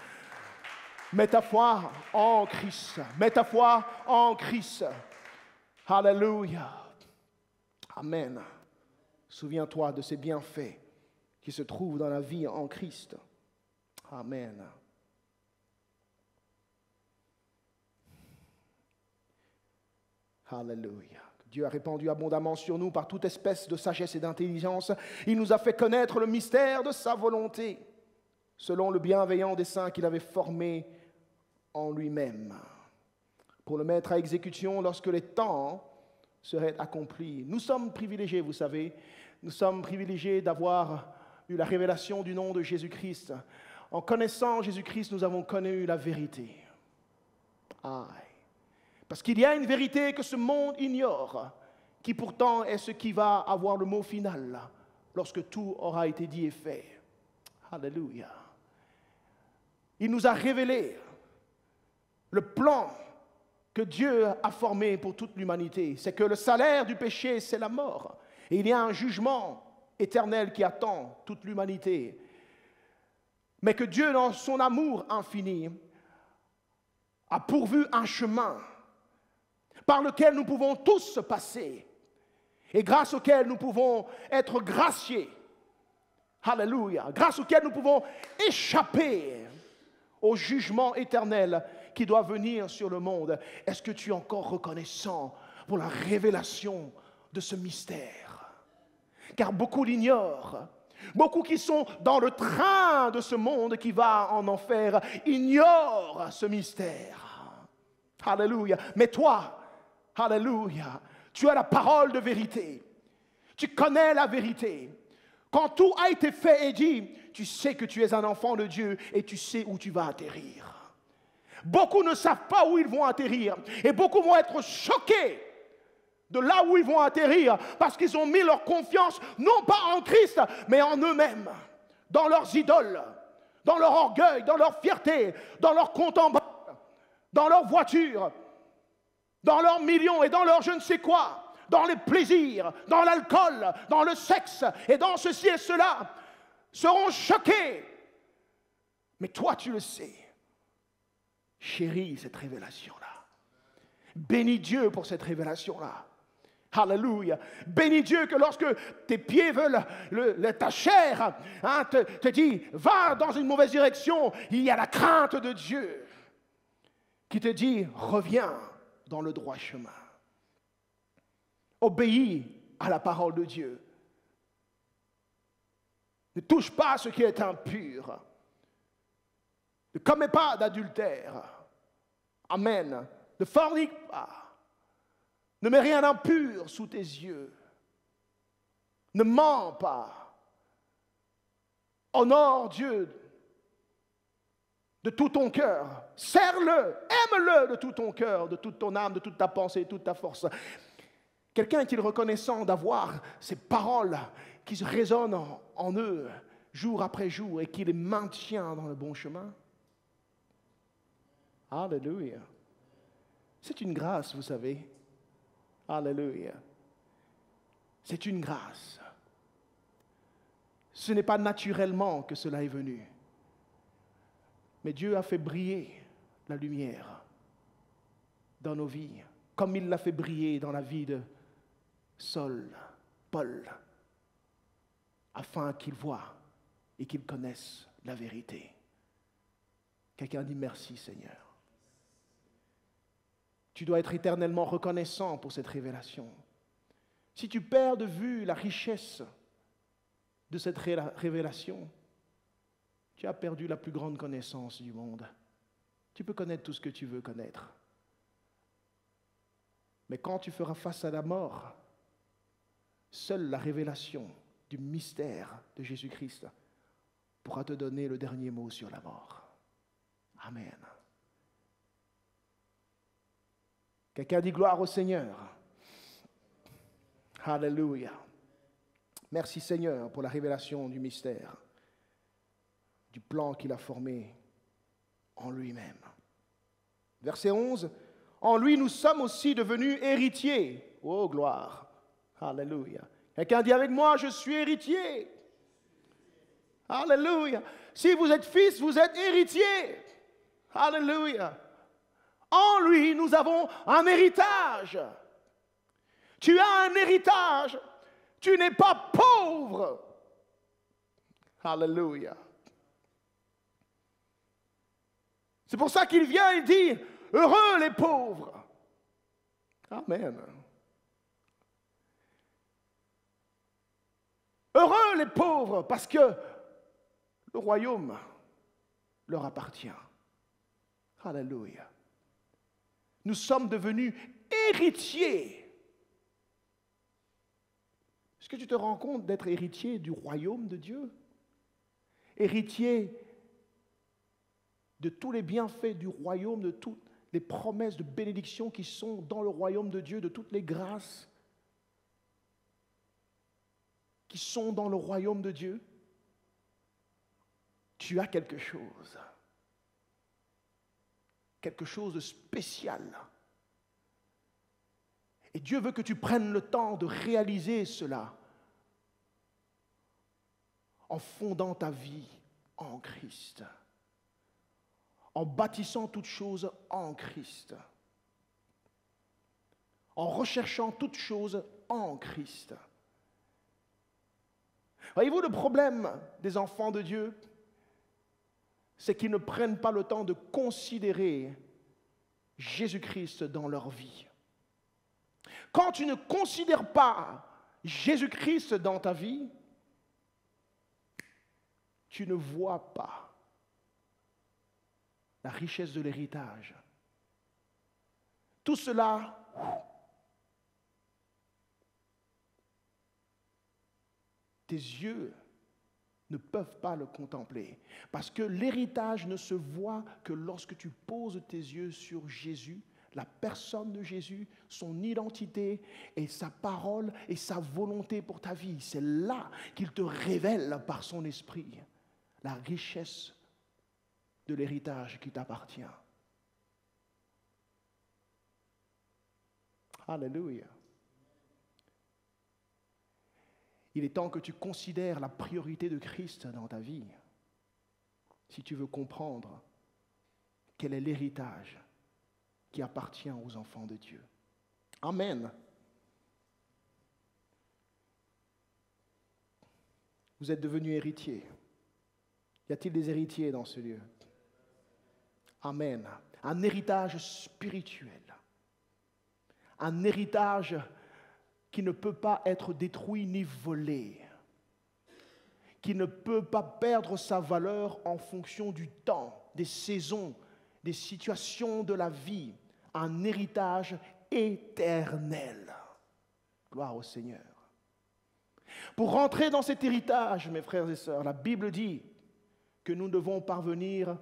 Mets ta foi en Christ. Mets ta foi en Christ. Alléluia. Amen. Souviens-toi de ces bienfaits qui se trouvent dans la vie en Christ. Amen. Alléluia. Dieu a répandu abondamment sur nous par toute espèce de sagesse et d'intelligence. Il nous a fait connaître le mystère de sa volonté, selon le bienveillant dessein qu'il avait formé en lui-même, pour le mettre à exécution lorsque les temps seraient accomplis. Nous sommes privilégiés, vous savez, nous sommes privilégiés d'avoir eu la révélation du nom de Jésus-Christ. En connaissant Jésus-Christ, nous avons connu la vérité. Parce qu'il y a une vérité que ce monde ignore, qui pourtant est ce qui va avoir le mot final lorsque tout aura été dit et fait. Alléluia. Il nous a révélé le plan que Dieu a formé pour toute l'humanité. C'est que le salaire du péché, c'est la mort. Et il y a un jugement éternel qui attend toute l'humanité. Mais que Dieu, dans son amour infini, a pourvu un chemin par lequel nous pouvons tous passer et grâce auquel nous pouvons être graciés. Alléluia. Grâce auquel nous pouvons échapper au jugement éternel qui doit venir sur le monde. Est-ce que tu es encore reconnaissant pour la révélation de ce mystère? Car beaucoup l'ignorent. Beaucoup qui sont dans le train de ce monde qui va en enfer ignorent ce mystère. Alléluia. Mais toi, alléluia, tu as la parole de vérité. Tu connais la vérité. Quand tout a été fait et dit, tu sais que tu es un enfant de Dieu et tu sais où tu vas atterrir. Beaucoup ne savent pas où ils vont atterrir et beaucoup vont être choqués de là où ils vont atterrir parce qu'ils ont mis leur confiance non pas en Christ mais en eux-mêmes, dans leurs idoles, dans leur orgueil, dans leur fierté, dans leur compte en banque. dans leur voiture, dans leurs millions et dans leur je ne sais quoi, dans les plaisirs, dans l'alcool, dans le sexe et dans ceci et cela, seront choqués. Mais toi, tu le sais. Chéris cette révélation-là. Bénis Dieu pour cette révélation-là. Alléluia. Bénis Dieu que lorsque tes pieds veulent, ta chair te dit, va dans une mauvaise direction, il y a la crainte de Dieu qui te dit, reviens dans le droit chemin. Obéis à la parole de Dieu. Ne touche pas à ce qui est impur. Ne commets pas d'adultère. Amen. Ne fornique pas. Ne mets rien d'impur sous tes yeux. Ne mens pas. Honore Dieu de tout ton cœur. Serre-le, aime-le de tout ton cœur, de toute ton âme, de toute ta pensée, de toute ta force. Quelqu'un est-il reconnaissant d'avoir ces paroles qui résonnent en eux jour après jour et qui les maintient dans le bon chemin? Alléluia. C'est une grâce, vous savez. Alléluia. C'est une grâce. Ce n'est pas naturellement que cela est venu. Mais Dieu a fait briller la lumière dans nos vies, comme il l'a fait briller dans la vie de Saul, Paul, afin qu'ils voient et qu'ils connaissent la vérité. Quelqu'un dit merci Seigneur. Tu dois être éternellement reconnaissant pour cette révélation. Si tu perds de vue la richesse de cette révélation, tu as perdu la plus grande connaissance du monde. Tu peux connaître tout ce que tu veux connaître. Mais quand tu feras face à la mort, seule la révélation du mystère de Jésus-Christ pourra te donner le dernier mot sur la mort. Amen. Quelqu'un dit gloire au Seigneur. Alléluia. Merci Seigneur pour la révélation du mystère, du plan qu'il a formé en lui-même. Verset 11. En lui, nous sommes aussi devenus héritiers. Oh, gloire. Alléluia. Quelqu'un dit avec moi, je suis héritier. Alléluia. Si vous êtes fils, vous êtes héritier. Alléluia. En lui, nous avons un héritage. Tu as un héritage. Tu n'es pas pauvre. Alléluia. C'est pour ça qu'il vient et dit, heureux les pauvres. Amen. Heureux les pauvres, parce que le royaume leur appartient. Alléluia. Nous sommes devenus héritiers. Est-ce que tu te rends compte d'être héritier du royaume de Dieu? Héritier de tous les bienfaits du royaume, de toutes les promesses de bénédiction qui sont dans le royaume de Dieu, de toutes les grâces qui sont dans le royaume de Dieu. Tu as quelque chose de spécial. Et Dieu veut que tu prennes le temps de réaliser cela en fondant ta vie en Christ, en bâtissant toutes choses en Christ, en recherchant toutes choses en Christ. Voyez-vous, le problème des enfants de Dieu, c'est qu'ils ne prennent pas le temps de considérer Jésus-Christ dans leur vie. Quand tu ne considères pas Jésus-Christ dans ta vie, tu ne vois pas la richesse de l'héritage. Tout cela, tes yeux ne peuvent pas le contempler. Parce que l'héritage ne se voit que lorsque tu poses tes yeux sur Jésus, la personne de Jésus, son identité et sa parole et sa volonté pour ta vie. C'est là qu'il te révèle par son esprit la richesse de l'héritage qui t'appartient. Alléluia. Il est temps que tu considères la priorité de Christ dans ta vie, si tu veux comprendre quel est l'héritage qui appartient aux enfants de Dieu. Amen. Vous êtes devenus héritiers. Y a-t-il des héritiers dans ce lieu? Amen. Un héritage spirituel. Un héritage qui ne peut pas être détruit ni volé. Qui ne peut pas perdre sa valeur en fonction du temps, des saisons, des situations de la vie. Un héritage éternel. Gloire au Seigneur. Pour rentrer dans cet héritage, mes frères et sœurs, la Bible dit que nous devons parvenir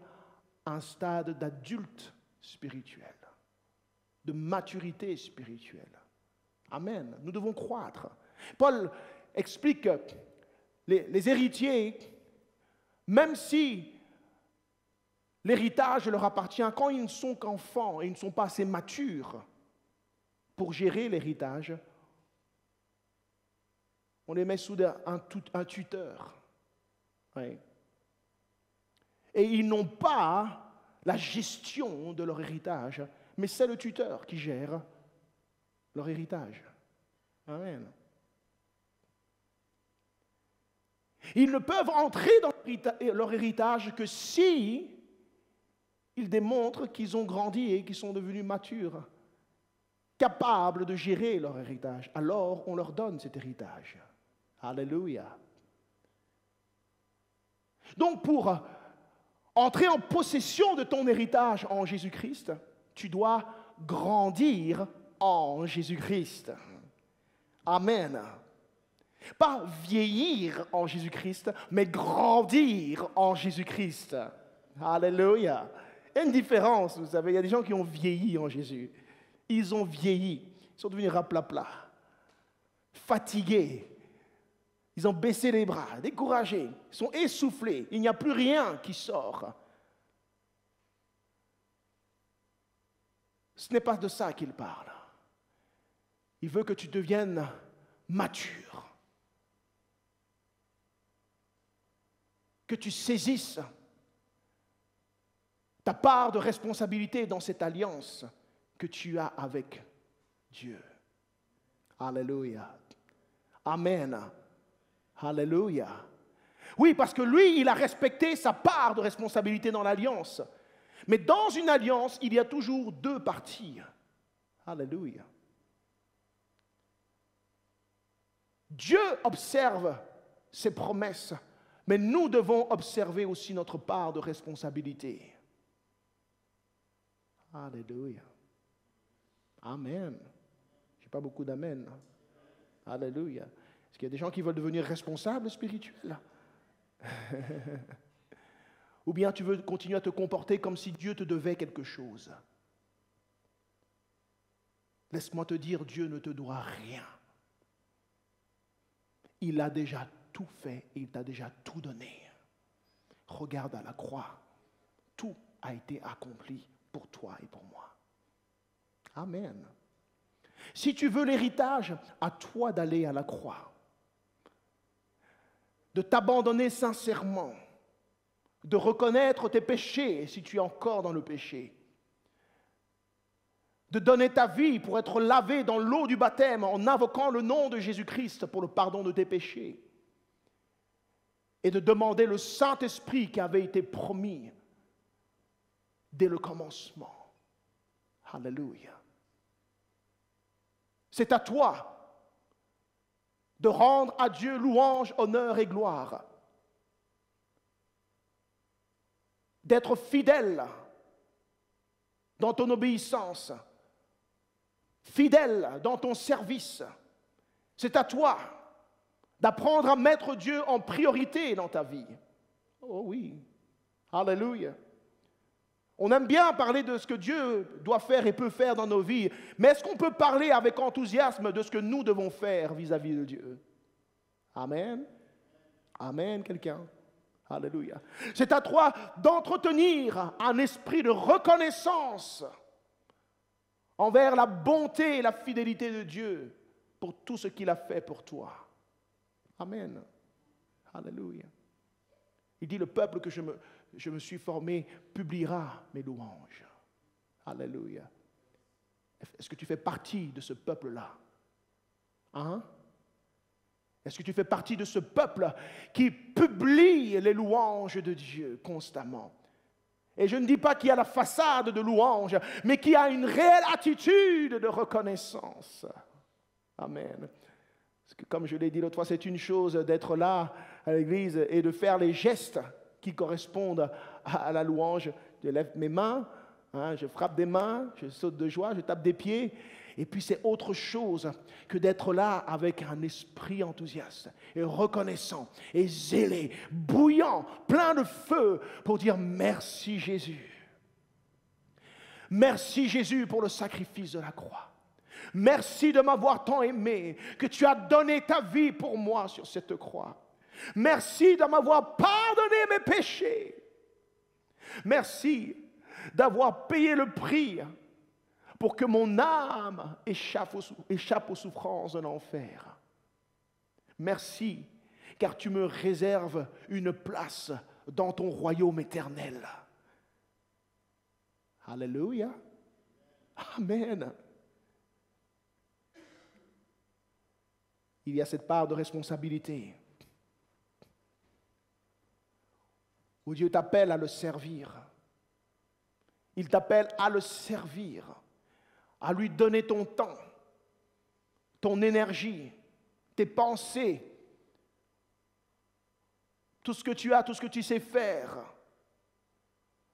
à un stade d'adulte spirituel, de maturité spirituelle. Amen. Nous devons croître. Paul explique que les héritiers, même si l'héritage leur appartient, quand ils ne sont qu'enfants et ils ne sont pas assez matures pour gérer l'héritage, on les met sous un tuteur. Oui. Et ils n'ont pas la gestion de leur héritage, mais c'est le tuteur qui gère leur héritage. Amen. Ils ne peuvent entrer dans leur héritage que si ils démontrent qu'ils ont grandi et qu'ils sont devenus matures, capables de gérer leur héritage. Alors, on leur donne cet héritage. Alléluia. Donc, pour entrer en possession de ton héritage en Jésus-Christ, tu dois grandir en Jésus-Christ. Amen. Pas vieillir en Jésus-Christ, mais grandir en Jésus-Christ. Alléluia. Il y a une différence, vous savez, il y a des gens qui ont vieilli en Jésus. Ils ont vieilli, ils sont devenus raplapla, fatigués. Ils ont baissé les bras, découragés, ils sont essoufflés, il n'y a plus rien qui sort. Ce n'est pas de ça qu'il parle. Il veut que tu deviennes mature, que tu saisisses ta part de responsabilité dans cette alliance que tu as avec Dieu. Alléluia. Amen. Alléluia. Oui, parce que lui, il a respecté sa part de responsabilité dans l'alliance. Mais dans une alliance, il y a toujours deux parties. Alléluia. Dieu observe ses promesses, mais nous devons observer aussi notre part de responsabilité. Alléluia. Amen. Je n'ai pas beaucoup d'amen. Alléluia. Est-ce qu'il y a des gens qui veulent devenir responsables spirituels? Ou bien tu veux continuer à te comporter comme si Dieu te devait quelque chose? Laisse-moi te dire, Dieu ne te doit rien. Il a déjà tout fait et il t'a déjà tout donné. Regarde à la croix. Tout a été accompli pour toi et pour moi. Amen. Si tu veux l'héritage, à toi d'aller à la croix. De t'abandonner sincèrement. De reconnaître tes péchés si tu es encore dans le péché. De donner ta vie pour être lavé dans l'eau du baptême en invoquant le nom de Jésus-Christ pour le pardon de tes péchés. Et de demander le Saint-Esprit qui avait été promis dès le commencement. Alléluia. C'est à toi de rendre à Dieu louange, honneur et gloire. D'être fidèle dans ton obéissance, fidèle dans ton service. C'est à toi d'apprendre à mettre Dieu en priorité dans ta vie. Oh oui, alléluia. On aime bien parler de ce que Dieu doit faire et peut faire dans nos vies, mais est-ce qu'on peut parler avec enthousiasme de ce que nous devons faire vis-à-vis de Dieu? Amen. Amen, quelqu'un. Alléluia. C'est à toi d'entretenir un esprit de reconnaissance envers la bonté et la fidélité de Dieu pour tout ce qu'il a fait pour toi. Amen. Alléluia. Il dit, le peuple que je me suis formé publiera mes louanges. Alléluia. Est-ce que tu fais partie de ce peuple-là? Hein? Est-ce que tu fais partie de ce peuple qui publie les louanges de Dieu constamment? Et je ne dis pas qu'il y a la façade de louange, mais qu'il y a une réelle attitude de reconnaissance. Amen. Parce que comme je l'ai dit l'autre fois, c'est une chose d'être là à l'église et de faire les gestes qui correspondent à la louange. Je lève mes mains, hein, je frappe des mains, je saute de joie, je tape des pieds. Et puis c'est autre chose que d'être là avec un esprit enthousiaste et reconnaissant et zélé, bouillant, plein de feu pour dire merci Jésus. Merci Jésus pour le sacrifice de la croix. Merci de m'avoir tant aimé que tu as donné ta vie pour moi sur cette croix. Merci de m'avoir pardonné mes péchés. Merci d'avoir payé le prix pour que mon âme échappe aux souffrances de l'enfer. Merci, car tu me réserves une place dans ton royaume éternel. Alléluia. Amen. Il y a cette part de responsabilité où Dieu t'appelle à le servir. Il t'appelle à le servir, à lui donner ton temps, ton énergie, tes pensées, tout ce que tu as, tout ce que tu sais faire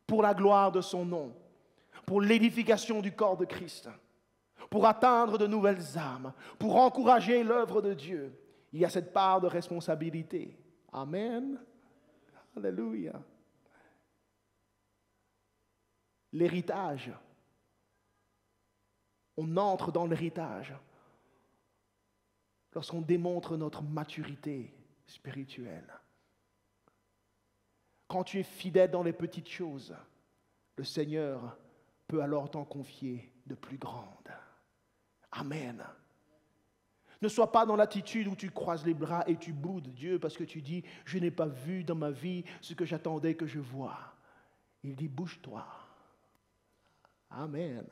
pour la gloire de son nom, pour l'édification du corps de Christ, pour atteindre de nouvelles âmes, pour encourager l'œuvre de Dieu. Il y a cette part de responsabilité. Amen. Alléluia. L'héritage. On entre dans l'héritage lorsqu'on démontre notre maturité spirituelle. Quand tu es fidèle dans les petites choses, le Seigneur peut alors t'en confier de plus grandes. Amen. Ne sois pas dans l'attitude où tu croises les bras et tu boudes Dieu parce que tu dis « Je n'ai pas vu dans ma vie ce que j'attendais que je voie ». Il dit « Bouge-toi ». Amen.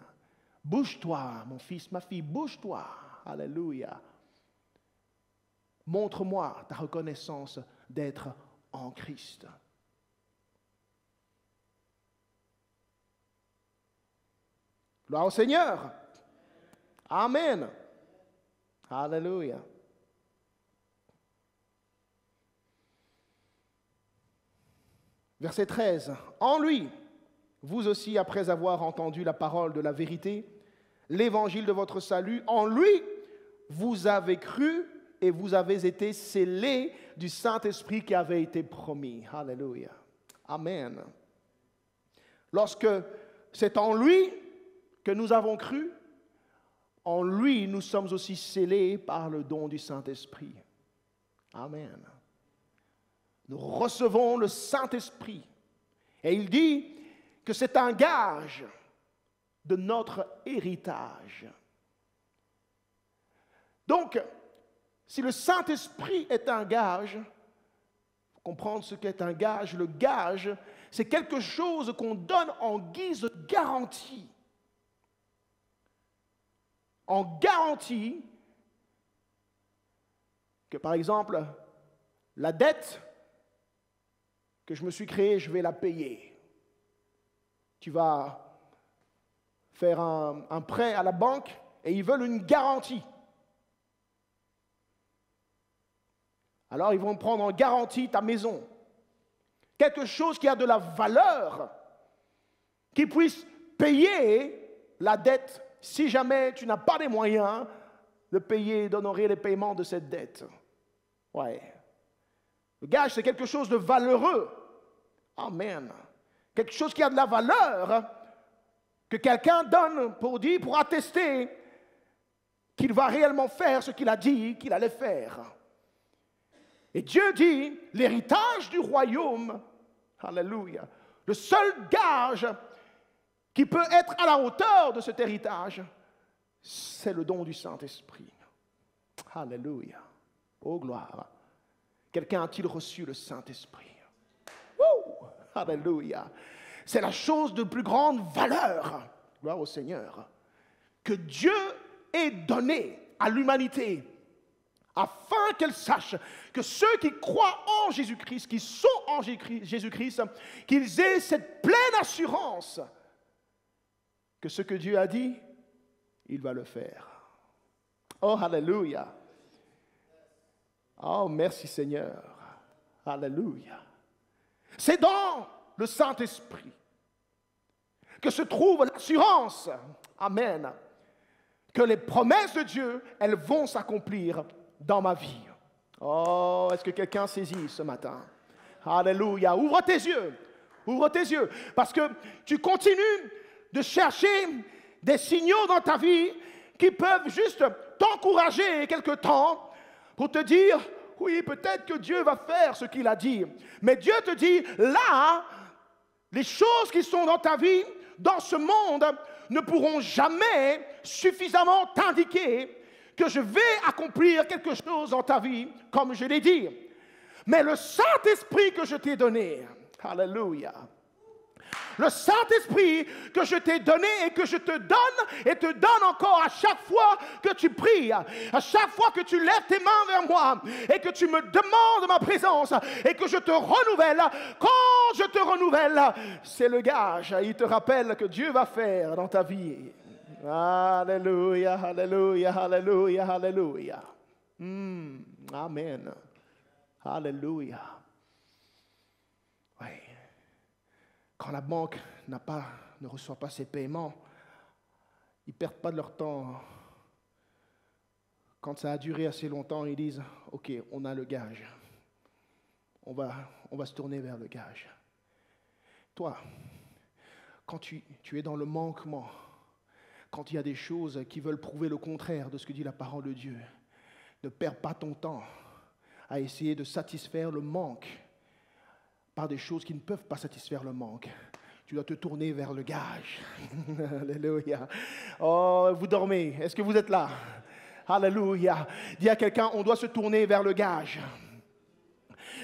Bouge-toi, mon fils, ma fille, bouge-toi. Alléluia. Montre-moi ta reconnaissance d'être en Christ. Gloire au Seigneur. Amen. Alléluia. Verset 13. En lui, vous aussi, après avoir entendu la parole de la vérité, l'évangile de votre salut, en lui, vous avez cru et vous avez été scellés du Saint-Esprit qui avait été promis. Alléluia. Amen. Lorsque c'est en lui que nous avons cru, en lui, nous sommes aussi scellés par le don du Saint-Esprit. Amen. Nous recevons le Saint-Esprit. Et il dit que c'est un gage de notre héritage. Donc, si le Saint-Esprit est un gage, il faut comprendre ce qu'est un gage. Le gage, c'est quelque chose qu'on donne en guise de garantie. En garantie que, par exemple, la dette que je me suis créée, je vais la payer. Tu vas faire un prêt à la banque et ils veulent une garantie. Alors, ils vont prendre en garantie ta maison. Quelque chose qui a de la valeur, qui puisse payer la dette si jamais tu n'as pas les moyens de payer, d'honorer les paiements de cette dette. Ouais. Le gage, c'est quelque chose de valeureux. Amen. Quelque chose qui a de la valeur que quelqu'un donne pour attester qu'il va réellement faire ce qu'il a dit qu'il allait faire. Et Dieu dit, l'héritage du royaume, alléluia, le seul gage qui peut être à la hauteur de cet héritage, c'est le don du Saint-Esprit. Alléluia. Oh, gloire. Quelqu'un a-t-il reçu le Saint-Esprit? Oh, alléluia. C'est la chose de plus grande valeur, gloire au Seigneur, que Dieu ait donné à l'humanité, afin qu'elle sache que ceux qui croient en Jésus-Christ, qui sont en Jésus-Christ, qu'ils aient cette pleine assurance que ce que Dieu a dit, il va le faire. Oh, alléluia. Oh, merci Seigneur. Alléluia. C'est dans le Saint-Esprit que se trouve l'assurance, amen, que les promesses de Dieu, elles vont s'accomplir dans ma vie. Oh, est-ce que quelqu'un saisit ce matin? Alléluia. Ouvre tes yeux, parce que tu continues de chercher des signaux dans ta vie qui peuvent juste t'encourager quelque temps pour te dire, oui, peut-être que Dieu va faire ce qu'il a dit. Mais Dieu te dit, là, les choses qui sont dans ta vie, dans ce monde, ne pourront jamais suffisamment t'indiquer que je vais accomplir quelque chose dans ta vie, comme je l'ai dit. Mais le Saint-Esprit que je t'ai donné, alléluia, le Saint-Esprit que je t'ai donné et que je te donne encore à chaque fois que tu pries, à chaque fois que tu lèves tes mains vers moi et que tu me demandes ma présence et que je te renouvelle. Quand je te renouvelle, c'est le gage. Il te rappelle que Dieu va faire dans ta vie. Alléluia, alléluia, alléluia, alléluia. Amen. Alléluia. Oui. Quand la banque ne reçoit pas ses paiements, ils ne perdent pas de leur temps. Quand ça a duré assez longtemps, ils disent « Ok, on a le gage. On va se tourner vers le gage. » Toi, quand tu es dans le manquement, quand il y a des choses qui veulent prouver le contraire de ce que dit la parole de Dieu, ne perds pas ton temps à essayer de satisfaire le manque par des choses qui ne peuvent pas satisfaire le manque. Tu dois te tourner vers le gage. Alléluia. Oh, vous dormez. Est-ce que vous êtes là? Alléluia. Dis à quelqu'un, on doit se tourner vers le gage.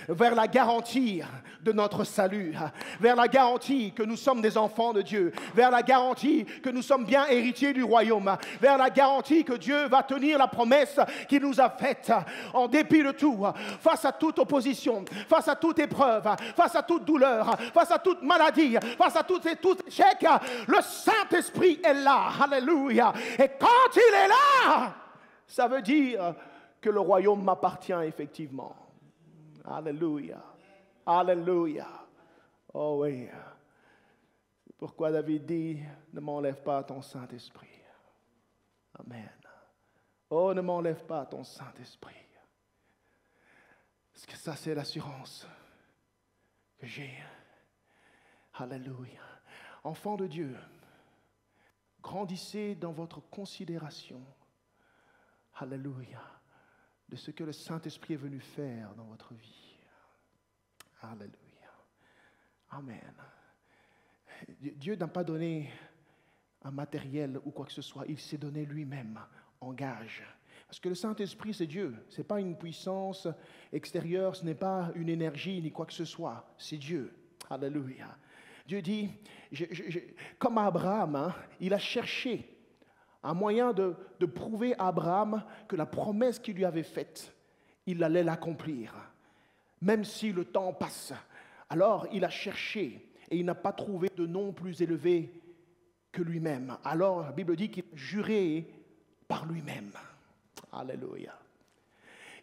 Vers la garantie de notre salut, vers la garantie que nous sommes des enfants de Dieu, vers la garantie que nous sommes bien héritiers du royaume, vers la garantie que Dieu va tenir la promesse qu'il nous a faite en dépit de tout, face à toute opposition, face à toute épreuve, face à toute douleur, face à toute maladie, face à tout échec. Le Saint-Esprit est là, alléluia, et quand il est là, ça veut dire que le royaume m'appartient effectivement. Alléluia. Alléluia. Oh oui. C'est pourquoi David dit, ne m'enlève pas ton Saint-Esprit. Amen. Oh, ne m'enlève pas ton Saint-Esprit. Parce que ça, c'est l'assurance que j'ai. Alléluia. Enfants de Dieu, grandissez dans votre considération. Alléluia. De ce que le Saint-Esprit est venu faire dans votre vie. Alléluia. Amen. Dieu n'a pas donné un matériel ou quoi que ce soit. Il s'est donné lui-même en gage. Parce que le Saint-Esprit, c'est Dieu. Ce n'est pas une puissance extérieure, ce n'est pas une énergie ni quoi que ce soit. C'est Dieu. Alléluia. Dieu dit, comme Abraham, il a cherché un moyen de prouver à Abraham que la promesse qu'il lui avait faite, il allait l'accomplir, même si le temps passe. Alors, il a cherché et il n'a pas trouvé de nom plus élevé que lui-même. Alors, la Bible dit qu'il a juré par lui-même. Alléluia.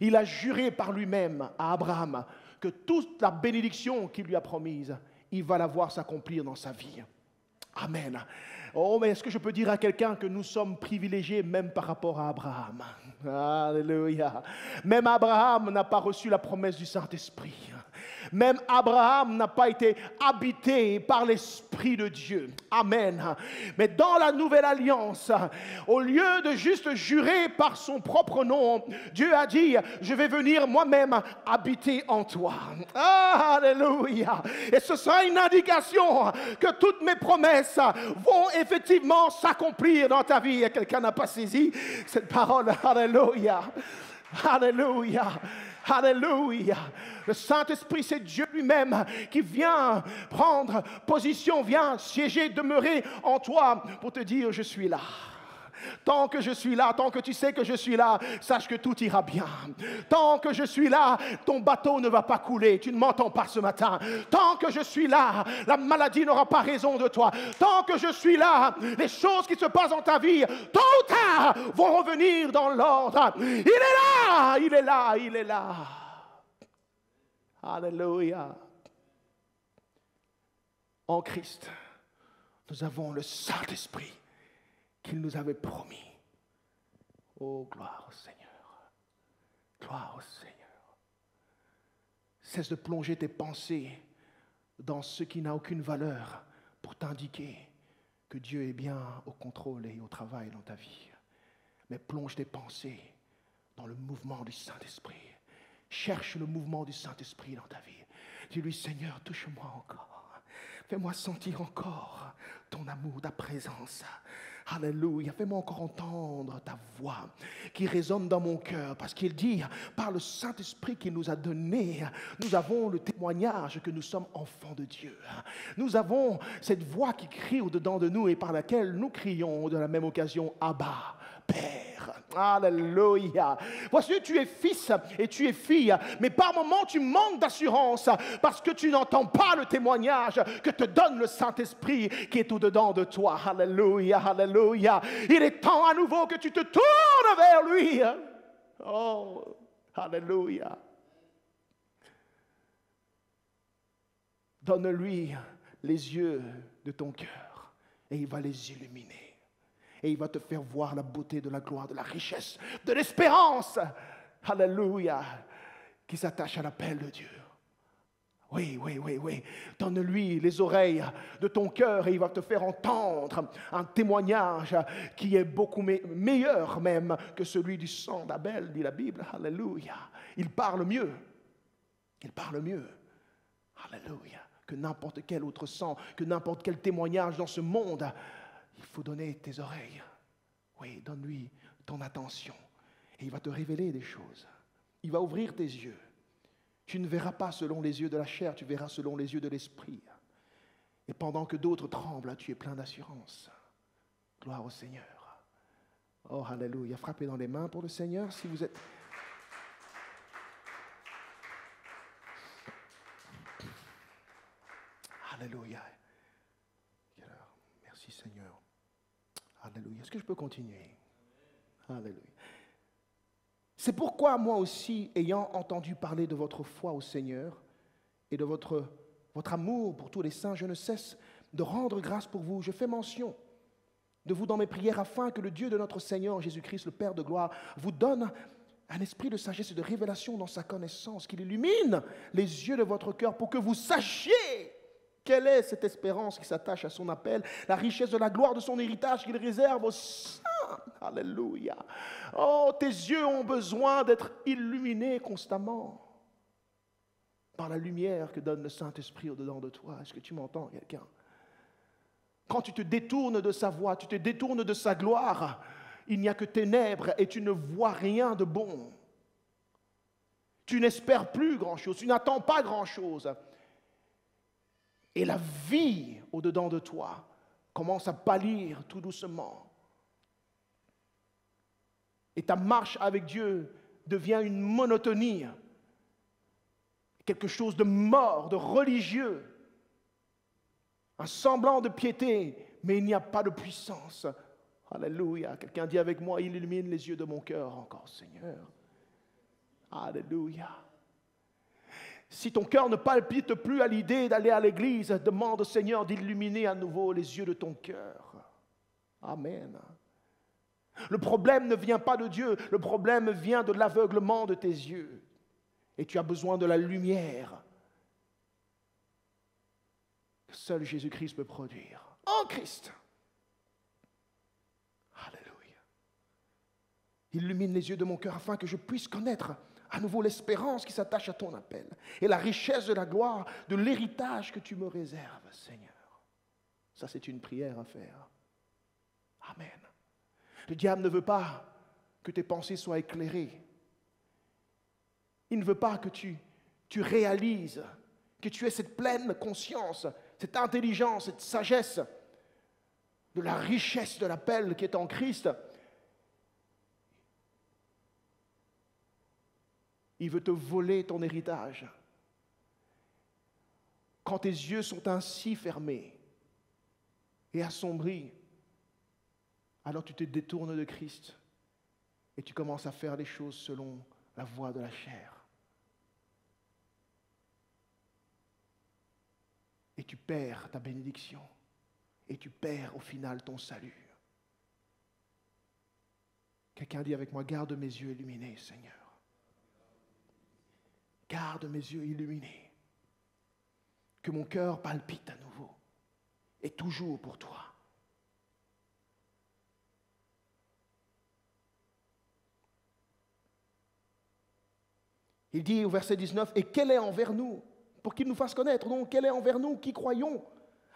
Il a juré par lui-même à Abraham que toute la bénédiction qu'il lui a promise, il va la voir s'accomplir dans sa vie. Amen. Oh, mais est-ce que je peux dire à quelqu'un que nous sommes privilégiés même par rapport à Abraham? Alléluia. Même Abraham n'a pas reçu la promesse du Saint-Esprit. Même Abraham n'a pas été habité par l'Esprit de Dieu. Amen. Mais dans la nouvelle alliance, au lieu de juste jurer par son propre nom, Dieu a dit, je vais venir moi-même habiter en toi. Ah, alléluia. Et ce sera une indication que toutes mes promesses vont effectivement s'accomplir dans ta vie. Et quelqu'un n'a pas saisi cette parole. Alléluia. Alléluia. Alléluia. Le Saint-Esprit, c'est Dieu lui-même qui vient prendre position, vient siéger, demeurer en toi pour te dire, je suis là. Tant que je suis là, tant que tu sais que je suis là, sache que tout ira bien. Tant que je suis là, ton bateau ne va pas couler. Tu ne m'entends pas ce matin. Tant que je suis là, la maladie n'aura pas raison de toi. Tant que je suis là, les choses qui se passent dans ta vie, tôt ou tard, vont revenir dans l'ordre. Il est là, il est là, il est là. Alléluia. En Christ, nous avons le Saint-Esprit qu'il nous avait promis. Oh, gloire au Seigneur. Gloire au Seigneur. Cesse de plonger tes pensées dans ce qui n'a aucune valeur pour t'indiquer que Dieu est bien au contrôle et au travail dans ta vie. Mais plonge tes pensées dans le mouvement du Saint-Esprit. Cherche le mouvement du Saint-Esprit dans ta vie. Dis-lui, Seigneur, touche-moi encore. Fais-moi sentir encore ton amour, ta présence. Alléluia, fais-moi encore entendre ta voix qui résonne dans mon cœur, parce qu'il dit, par le Saint-Esprit qu'il nous a donné, nous avons le témoignage que nous sommes enfants de Dieu. Nous avons cette voix qui crie au-dedans de nous et par laquelle nous crions de la même occasion, Abba, Père. Alléluia. Voici, tu es fils et tu es fille, mais par moments tu manques d'assurance parce que tu n'entends pas le témoignage que te donne le Saint-Esprit qui est au-dedans de toi. Alléluia, alléluia. Il est temps à nouveau que tu te tournes vers lui. Oh, alléluia. Donne-lui les yeux de ton cœur et il va les illuminer. Et il va te faire voir la beauté de la gloire, de la richesse, de l'espérance. Alléluia. Qui s'attache à l'appel de Dieu. Oui, oui, oui, oui. Donne-lui les oreilles de ton cœur et il va te faire entendre un témoignage qui est beaucoup meilleur même que celui du sang d'Abel, dit la Bible. Alléluia. Il parle mieux. Il parle mieux. Alléluia. Que n'importe quel autre sang, que n'importe quel témoignage dans ce monde. Il faut donner tes oreilles. Oui, donne-lui ton attention. Et il va te révéler des choses. Il va ouvrir tes yeux. Tu ne verras pas selon les yeux de la chair, tu verras selon les yeux de l'esprit. Et pendant que d'autres tremblent, tu es plein d'assurance. Gloire au Seigneur. Oh, alléluia. Frappez dans les mains pour le Seigneur si vous êtes... Alléluia. Merci Seigneur. Alléluia. Est-ce que je peux continuer? Alléluia. C'est pourquoi moi aussi, ayant entendu parler de votre foi au Seigneur et de votre amour pour tous les saints, je ne cesse de rendre grâce pour vous. Je fais mention de vous dans mes prières afin que le Dieu de notre Seigneur Jésus-Christ, le Père de gloire, vous donne un esprit de sagesse et de révélation dans sa connaissance, qu'il illumine les yeux de votre cœur pour que vous sachiez quelle est cette espérance qui s'attache à son appel, la richesse de la gloire de son héritage qu'il réserve aux saints. Alléluia. Oh, tes yeux ont besoin d'être illuminés constamment par la lumière que donne le Saint-Esprit au-dedans de toi. Est-ce que tu m'entends, quelqu'un? Quand tu te détournes de sa voix, tu te détournes de sa gloire, il n'y a que ténèbres et tu ne vois rien de bon. Tu n'espères plus grand-chose, tu n'attends pas grand-chose. Et la vie au-dedans de toi commence à pâlir tout doucement. Et ta marche avec Dieu devient une monotonie, quelque chose de mort, de religieux, un semblant de piété, mais il n'y a pas de puissance. Alléluia. Quelqu'un dit avec moi, il illumine les yeux de mon cœur encore, Seigneur. Alléluia. Si ton cœur ne palpite plus à l'idée d'aller à l'église, demande au Seigneur d'illuminer à nouveau les yeux de ton cœur. Amen. Le problème ne vient pas de Dieu, le problème vient de l'aveuglement de tes yeux. Et tu as besoin de la lumière que seul Jésus-Christ peut produire. En Christ. Alléluia. Illumine les yeux de mon cœur afin que je puisse connaître à nouveau l'espérance qui s'attache à ton appel et la richesse de la gloire, de l'héritage que tu me réserves, Seigneur. Ça, c'est une prière à faire. Amen. Le diable ne veut pas que tes pensées soient éclairées. Il ne veut pas que tu réalises, que tu aies cette pleine conscience, cette intelligence, cette sagesse de la richesse de l'appel qui est en Christ. Il veut te voler ton héritage. Quand tes yeux sont ainsi fermés et assombris, alors tu te détournes de Christ et tu commences à faire les choses selon la voie de la chair. Et tu perds ta bénédiction. Et tu perds au final ton salut. Quelqu'un dit avec moi, garde mes yeux illuminés, Seigneur. Garde mes yeux illuminés. Que mon cœur palpite à nouveau. Et toujours pour toi. Il dit au verset 19, « Et quel est envers nous ?» Pour qu'il nous fasse connaître, donc, quelle est envers nous qui croyons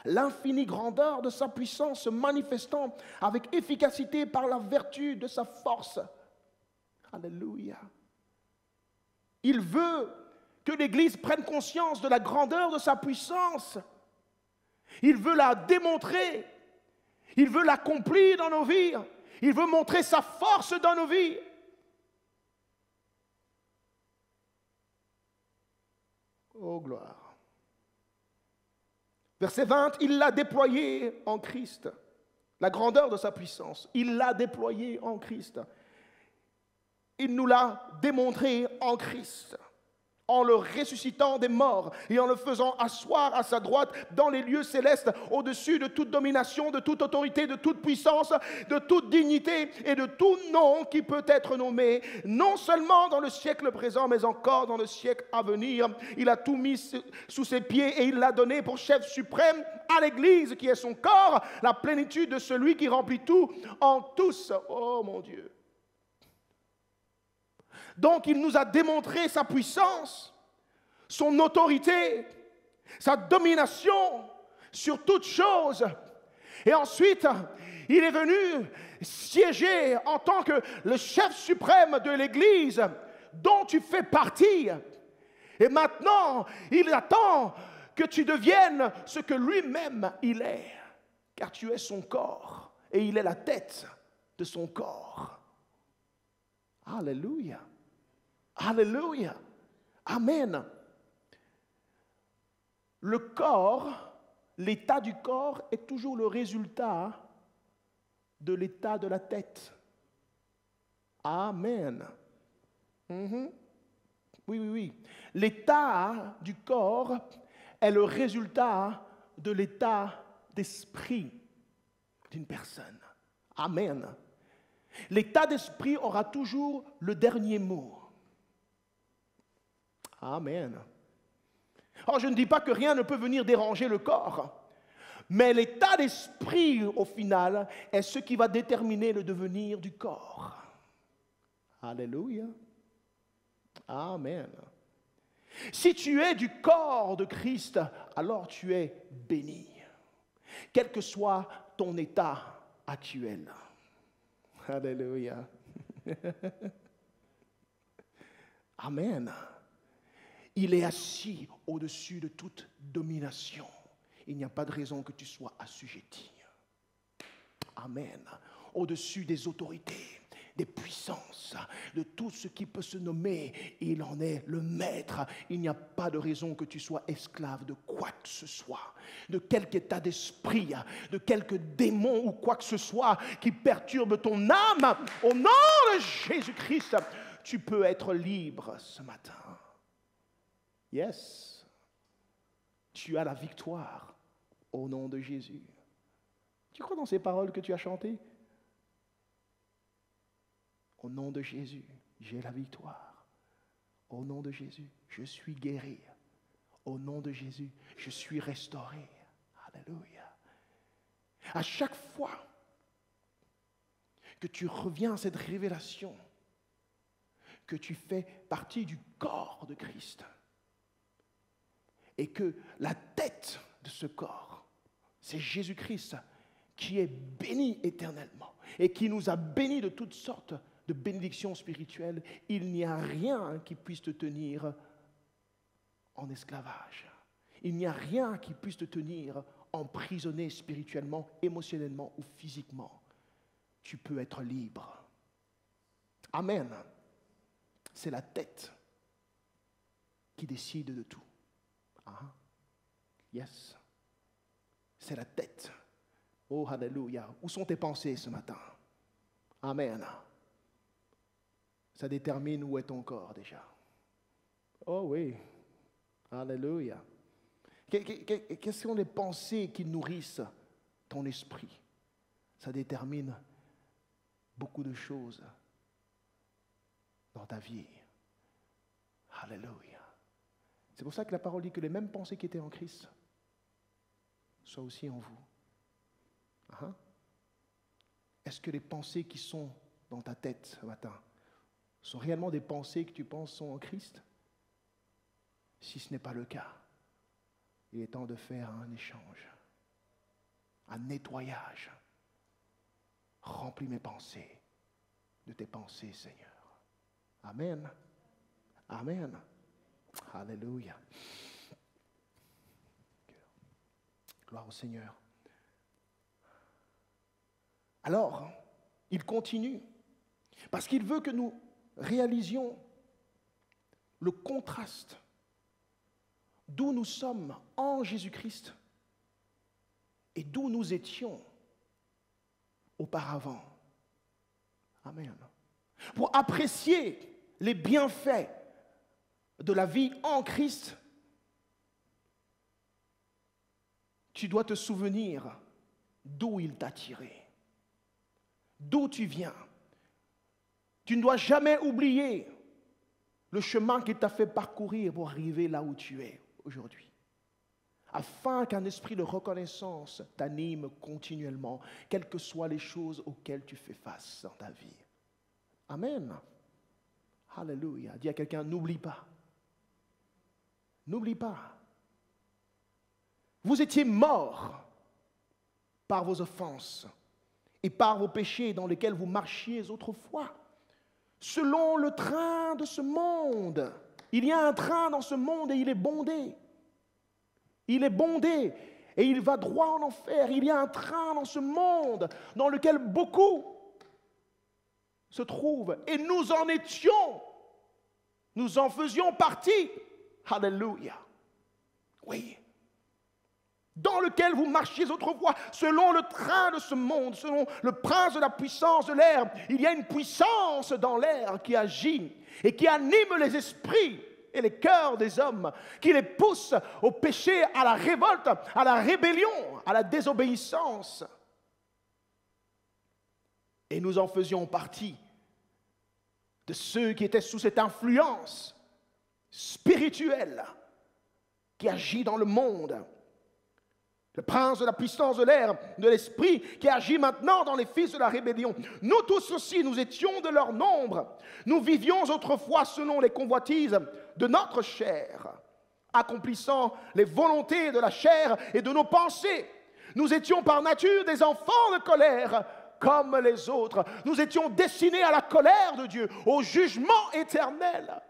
l'infinie grandeur de sa puissance se manifestant avec efficacité par la vertu de sa force. Alléluia. Il veut que l'Église prenne conscience de la grandeur de sa puissance. Il veut la démontrer. Il veut l'accomplir dans nos vies. Il veut montrer sa force dans nos vies. Oh, gloire. Verset 20, il l'a déployé en Christ. La grandeur de sa puissance, il l'a déployé en Christ. Il nous l'a démontré en Christ, en le ressuscitant des morts et en le faisant asseoir à sa droite dans les lieux célestes, au-dessus de toute domination, de toute autorité, de toute puissance, de toute dignité et de tout nom qui peut être nommé, non seulement dans le siècle présent, mais encore dans le siècle à venir. Il a tout mis sous ses pieds et il l'a donné pour chef suprême à l'Église, qui est son corps, la plénitude de celui qui remplit tout en tous. Oh mon Dieu! Donc, il nous a démontré sa puissance, son autorité, sa domination sur toutes choses. Et ensuite, il est venu siéger en tant que le chef suprême de l'Église dont tu fais partie. Et maintenant, il attend que tu deviennes ce que lui-même il est, car tu es son corps et il est la tête de son corps. Alléluia. Alléluia. Amen. Le corps, l'état du corps est toujours le résultat de l'état de la tête. Amen. Oui. L'état du corps est le résultat de l'état d'esprit d'une personne. Amen. L'état d'esprit aura toujours le dernier mot. Amen. Alors, je ne dis pas que rien ne peut venir déranger le corps, mais l'état d'esprit, au final, est ce qui va déterminer le devenir du corps. Alléluia. Amen. Si tu es du corps de Christ, alors tu es béni, quel que soit ton état actuel. Alléluia. Amen. Il est assis au-dessus de toute domination. Il n'y a pas de raison que tu sois assujetti. Amen. Au-dessus des autorités, des puissances, de tout ce qui peut se nommer, il en est le maître. Il n'y a pas de raison que tu sois esclave de quoi que ce soit, de quelque état d'esprit, de quelque démon ou quoi que ce soit qui perturbe ton âme. Au nom de Jésus-Christ, tu peux être libre ce matin. Yes, tu as la victoire au nom de Jésus. Tu crois dans ces paroles que tu as chantées? Au nom de Jésus, j'ai la victoire. Au nom de Jésus, je suis guéri. Au nom de Jésus, je suis restauré. Alléluia. À chaque fois que tu reviens à cette révélation, que tu fais partie du corps de Christ, et que la tête de ce corps, c'est Jésus-Christ, qui est béni éternellement et qui nous a bénis de toutes sortes de bénédictions spirituelles, il n'y a rien qui puisse te tenir en esclavage. Il n'y a rien qui puisse te tenir emprisonné spirituellement, émotionnellement ou physiquement. Tu peux être libre. Amen. C'est la tête qui décide de tout. Ah, yes. C'est la tête. Oh, alléluia. Où sont tes pensées ce matin? Amen. Ça détermine où est ton corps déjà. Oh oui. Alléluia. Quelles sont les pensées qui nourrissent ton esprit? Ça détermine beaucoup de choses dans ta vie. Alléluia. C'est pour ça que la parole dit que les mêmes pensées qui étaient en Christ soient aussi en vous. Uh-huh. Est-ce que les pensées qui sont dans ta tête ce matin sont réellement des pensées que tu penses sont en Christ? Si ce n'est pas le cas, il est temps de faire un échange, un nettoyage. Remplis mes pensées de tes pensées, Seigneur. Amen. Amen. Alléluia. Gloire au Seigneur. Alors, il continue, parce qu'il veut que nous réalisions le contraste d'où nous sommes en Jésus-Christ et d'où nous étions auparavant. Amen. Pour apprécier les bienfaits de la vie en Christ, tu dois te souvenir d'où il t'a tiré, d'où tu viens. Tu ne dois jamais oublier le chemin qu'il t'a fait parcourir pour arriver là où tu es aujourd'hui, afin qu'un esprit de reconnaissance t'anime continuellement, quelles que soient les choses auxquelles tu fais face dans ta vie. Amen. Alléluia. Dis à quelqu'un, n'oublie pas. N'oublie pas. Vous étiez morts par vos offenses et par vos péchés dans lesquels vous marchiez autrefois, selon le train de ce monde. Il y a un train dans ce monde et il est bondé. Il est bondé et il va droit en enfer. Il y a un train dans ce monde dans lequel beaucoup se trouvent. Et nous en étions. Nous en faisions partie. Alléluia. Oui. Dans lequel vous marchiez autrefois, selon le train de ce monde, selon le prince de la puissance de l'air. Il y a une puissance dans l'air qui agit et qui anime les esprits et les cœurs des hommes, qui les pousse au péché, à la révolte, à la rébellion, à la désobéissance. Et nous en faisions partie de ceux qui étaient sous cette influence spirituelle qui agit dans le monde. Le prince de la puissance de l'air, de l'esprit, qui agit maintenant dans les fils de la rébellion. Nous tous aussi, nous étions de leur nombre. Nous vivions autrefois selon les convoitises de notre chair, accomplissant les volontés de la chair et de nos pensées. Nous étions par nature des enfants de colère, comme les autres. Nous étions destinés à la colère de Dieu, au jugement éternel.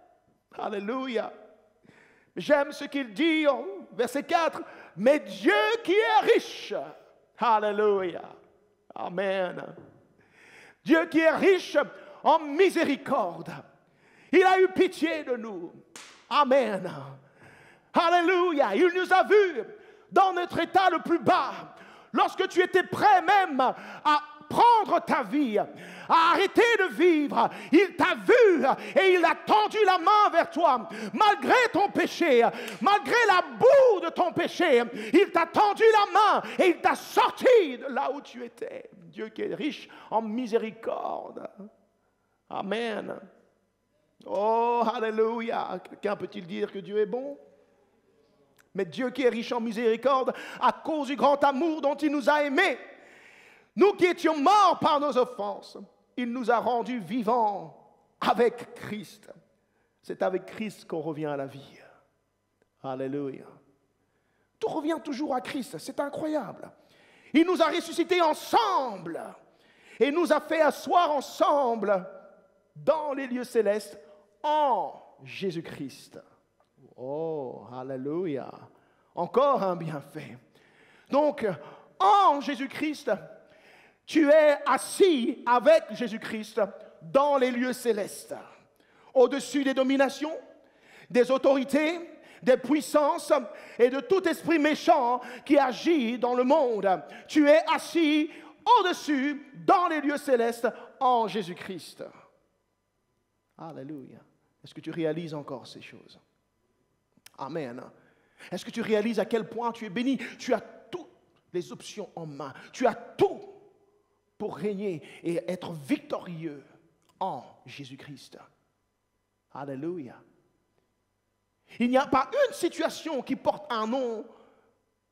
Alléluia. J'aime ce qu'il dit en verset 4. Mais Dieu qui est riche, alléluia, amen. Dieu qui est riche en miséricorde, il a eu pitié de nous, amen. Alléluia, il nous a vus dans notre état le plus bas, lorsque tu étais prêt même à prendre ta vie, à arrêter de vivre. Il t'a vu et il a tendu la main vers toi. Malgré ton péché, malgré la boue de ton péché, il t'a tendu la main et il t'a sorti de là où tu étais. Dieu qui est riche en miséricorde. Amen. Oh, alléluia. Quelqu'un peut-il dire que Dieu est bon? Mais Dieu qui est riche en miséricorde, à cause du grand amour dont il nous a aimés, nous qui étions morts par nos offenses, il nous a rendus vivants avec Christ. C'est avec Christ qu'on revient à la vie. Alléluia. Tout revient toujours à Christ, c'est incroyable. Il nous a ressuscités ensemble et nous a fait asseoir ensemble dans les lieux célestes en Jésus-Christ. Oh, alléluia. Encore un bienfait. Donc, en Jésus-Christ, tu es assis avec Jésus-Christ dans les lieux célestes, au-dessus des dominations, des autorités, des puissances et de tout esprit méchant qui agit dans le monde. Tu es assis au-dessus dans les lieux célestes en Jésus-Christ. Alléluia. Est-ce que tu réalises encore ces choses? Amen. Est-ce que tu réalises à quel point tu es béni? Tu as toutes les options en main. Tu as tout pour régner et être victorieux en Jésus-Christ. Alléluia. Il n'y a pas une situation qui porte un nom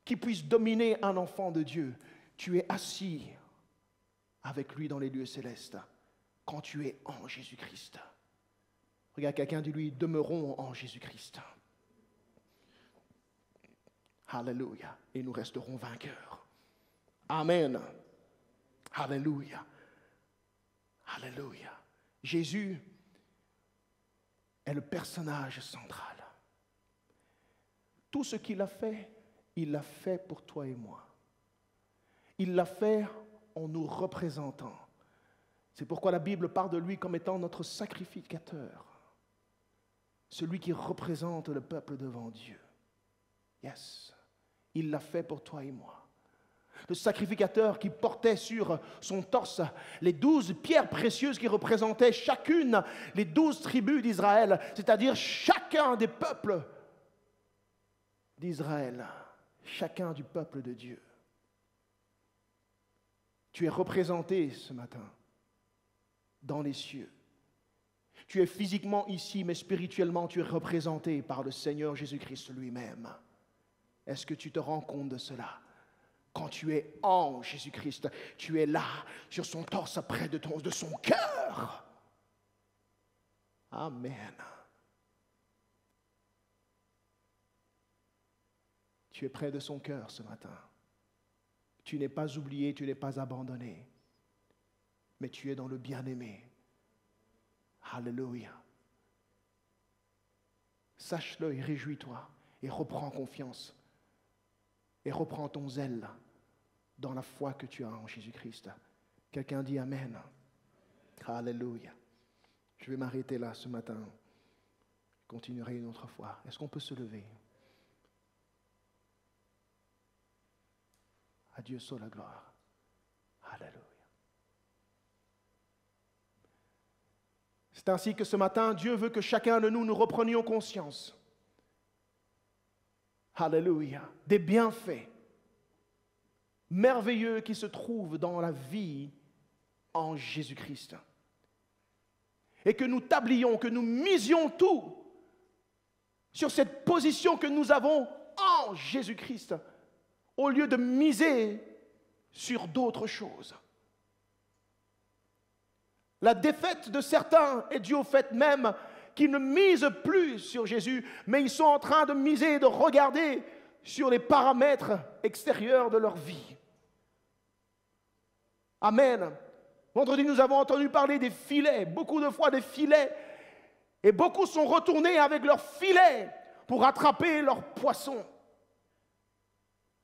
qui puisse dominer un enfant de Dieu. Tu es assis avec lui dans les lieux célestes quand tu es en Jésus-Christ. Regarde quelqu'un, dis-lui, demeurons en Jésus-Christ. Alléluia. Et nous resterons vainqueurs. Amen. Alléluia. Alléluia. Jésus est le personnage central. Tout ce qu'il a fait, il l'a fait pour toi et moi. Il l'a fait en nous représentant. C'est pourquoi la Bible parle de lui comme étant notre sacrificateur. Celui qui représente le peuple devant Dieu. Yes. Il l'a fait pour toi et moi. Le sacrificateur qui portait sur son torse les 12 pierres précieuses qui représentaient chacune les 12 tribus d'Israël, c'est-à-dire chacun des peuples d'Israël, chacun du peuple de Dieu. Tu es représenté ce matin dans les cieux. Tu es physiquement ici, mais spirituellement, tu es représenté par le Seigneur Jésus-Christ lui-même. Est-ce que tu te rends compte de cela? Quand tu es en Jésus-Christ, tu es là, sur son torse, près de son cœur. Amen. Tu es près de son cœur ce matin. Tu n'es pas oublié, tu n'es pas abandonné, mais tu es dans le bien-aimé. Alléluia. Sache-le et réjouis-toi et reprends confiance et reprends ton zèle dans la foi que tu as en Jésus-Christ. Quelqu'un dit Amen. Alléluia. Je vais m'arrêter là ce matin. Je continuerai une autre fois. Est-ce qu'on peut se lever? À Dieu soit la gloire. Alléluia. C'est ainsi que ce matin, Dieu veut que chacun de nous reprenions conscience. Alléluia. Des bienfaits merveilleux qui se trouvent dans la vie en Jésus-Christ. Et que nous tablions, que nous misions tout sur cette position que nous avons en Jésus-Christ, au lieu de miser sur d'autres choses. La défaite de certains est due au fait même qu'ils ne misent plus sur Jésus, mais ils sont en train de miser, de regarder sur les paramètres extérieurs de leur vie. Amen. Vendredi, nous avons entendu parler des filets, beaucoup de fois des filets, et beaucoup sont retournés avec leurs filets pour attraper leurs poissons.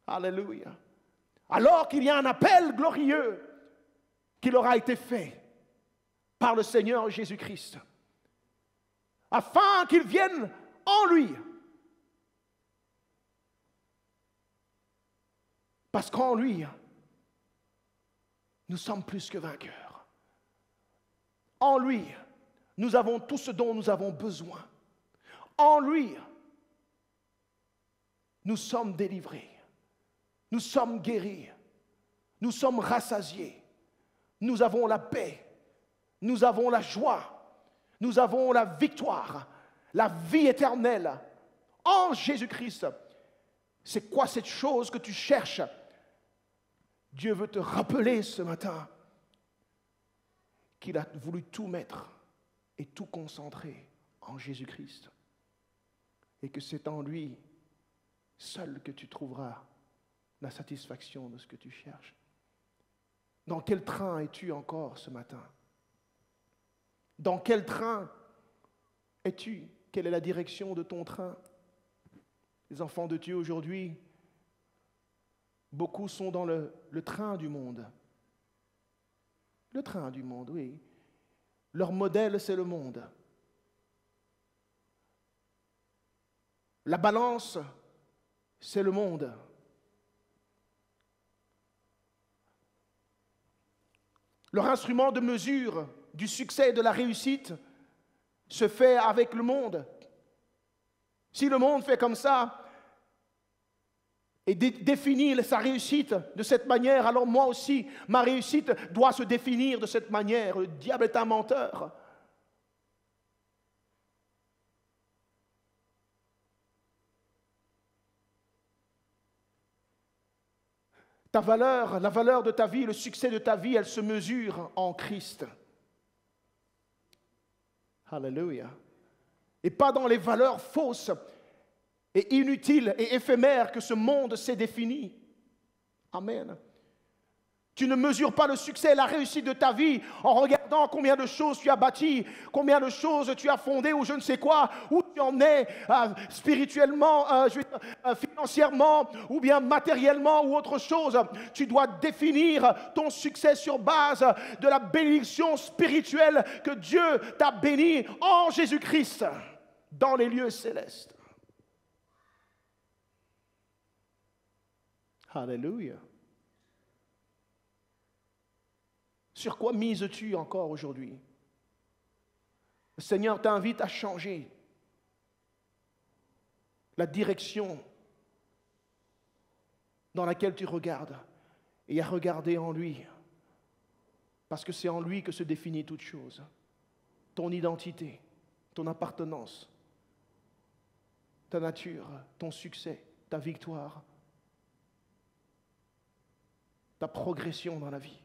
Alléluia. Alors qu'il y a un appel glorieux qui leur a été fait par le Seigneur Jésus-Christ, afin qu'ils viennent en lui. Parce qu'en lui, nous sommes plus que vainqueurs. En lui, nous avons tout ce dont nous avons besoin. En lui, nous sommes délivrés. Nous sommes guéris. Nous sommes rassasiés. Nous avons la paix. Nous avons la joie. Nous avons la victoire. La vie éternelle en Jésus-Christ. C'est quoi cette chose que tu cherches? Dieu veut te rappeler ce matin qu'il a voulu tout mettre et tout concentrer en Jésus-Christ. Et que c'est en lui seul que tu trouveras la satisfaction de ce que tu cherches. Dans quel train es-tu encore ce matin? Dans quel train es-tu? Quelle est la direction de ton train? Les enfants de Dieu aujourd'hui, beaucoup sont dans le train du monde. Le train du monde, oui. Leur modèle, c'est le monde. La balance, c'est le monde. Leur instrument de mesure du succès et de la réussite se fait avec le monde. Si le monde fait comme ça et définit sa réussite de cette manière, alors moi aussi, ma réussite doit se définir de cette manière. Le diable est un menteur. Ta valeur, la valeur de ta vie, le succès de ta vie, elle se mesure en Christ. Alléluia. Et pas dans les valeurs fausses et inutiles et éphémères que ce monde s'est défini. Amen. Tu ne mesures pas le succès et la réussite de ta vie en regardant combien de choses tu as bâties, combien de choses tu as fondées ou je ne sais quoi, où tu en es spirituellement, financièrement ou bien matériellement ou autre chose. Tu dois définir ton succès sur base de la bénédiction spirituelle que Dieu t'a bénie en Jésus-Christ dans les lieux célestes. Alléluia. Sur quoi mises-tu encore aujourd'hui? Le Seigneur t'invite à changer la direction dans laquelle tu regardes et à regarder en lui. Parce que c'est en lui que se définit toute chose. Ton identité, ton appartenance, ta nature, ton succès, ta victoire, ta progression dans la vie.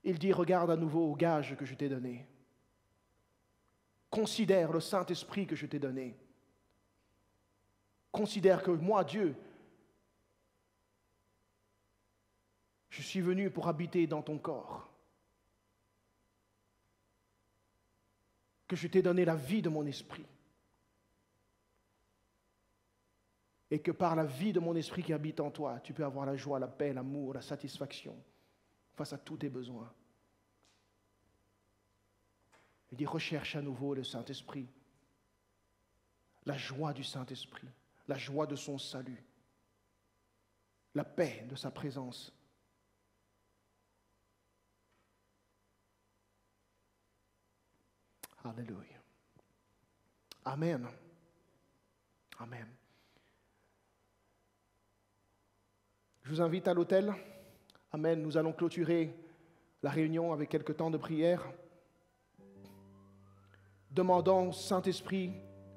Il dit, regarde à nouveau au gage que je t'ai donné. Considère le Saint-Esprit que je t'ai donné. Considère que moi, Dieu, je suis venu pour habiter dans ton corps. Que je t'ai donné la vie de mon esprit. Et que par la vie de mon esprit qui habite en toi, tu peux avoir la joie, la paix, l'amour, la satisfaction face à tous tes besoins. Il dit, recherche à nouveau le Saint-Esprit, la joie du Saint-Esprit, la joie de son salut, la paix de sa présence. Alléluia. Amen. Amen. Je vous invite à l'autel. Amen. Nous allons clôturer la réunion avec quelques temps de prière. Demandons, Saint-Esprit,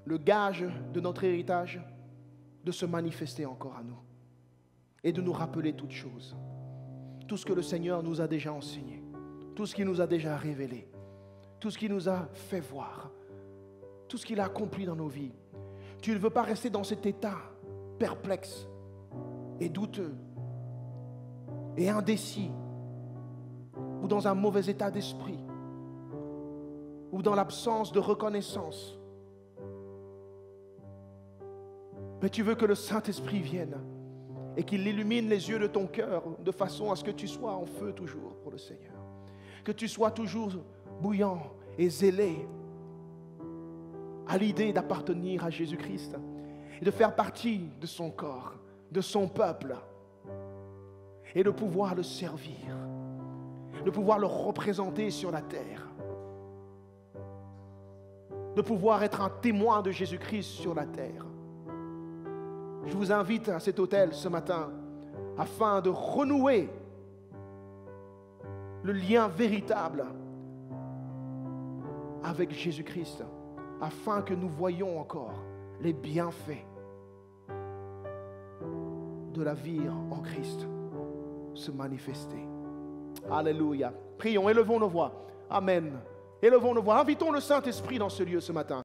le gage de notre héritage, de se manifester encore à nous et de nous rappeler toutes choses. Tout ce que le Seigneur nous a déjà enseigné, tout ce qu'il nous a déjà révélé, tout ce qu'il nous a fait voir, tout ce qu'il a accompli dans nos vies. Tu ne veux pas rester dans cet état perplexe et douteux et indécis ou dans un mauvais état d'esprit ou dans l'absence de reconnaissance. Mais tu veux que le Saint-Esprit vienne et qu'il illumine les yeux de ton cœur de façon à ce que tu sois en feu toujours pour le Seigneur. Que tu sois toujours bouillant et zélé à l'idée d'appartenir à Jésus-Christ et de faire partie de son corps, de son peuple et de pouvoir le servir, de pouvoir le représenter sur la terre, de pouvoir être un témoin de Jésus-Christ sur la terre. Je vous invite à cet autel ce matin afin de renouer le lien véritable avec Jésus-Christ, afin que nous voyions encore les bienfaits de la vie en Christ se manifester. Alléluia. Prions, élevons nos voix. Amen. Élevons nos voix. Invitons le Saint-Esprit dans ce lieu ce matin.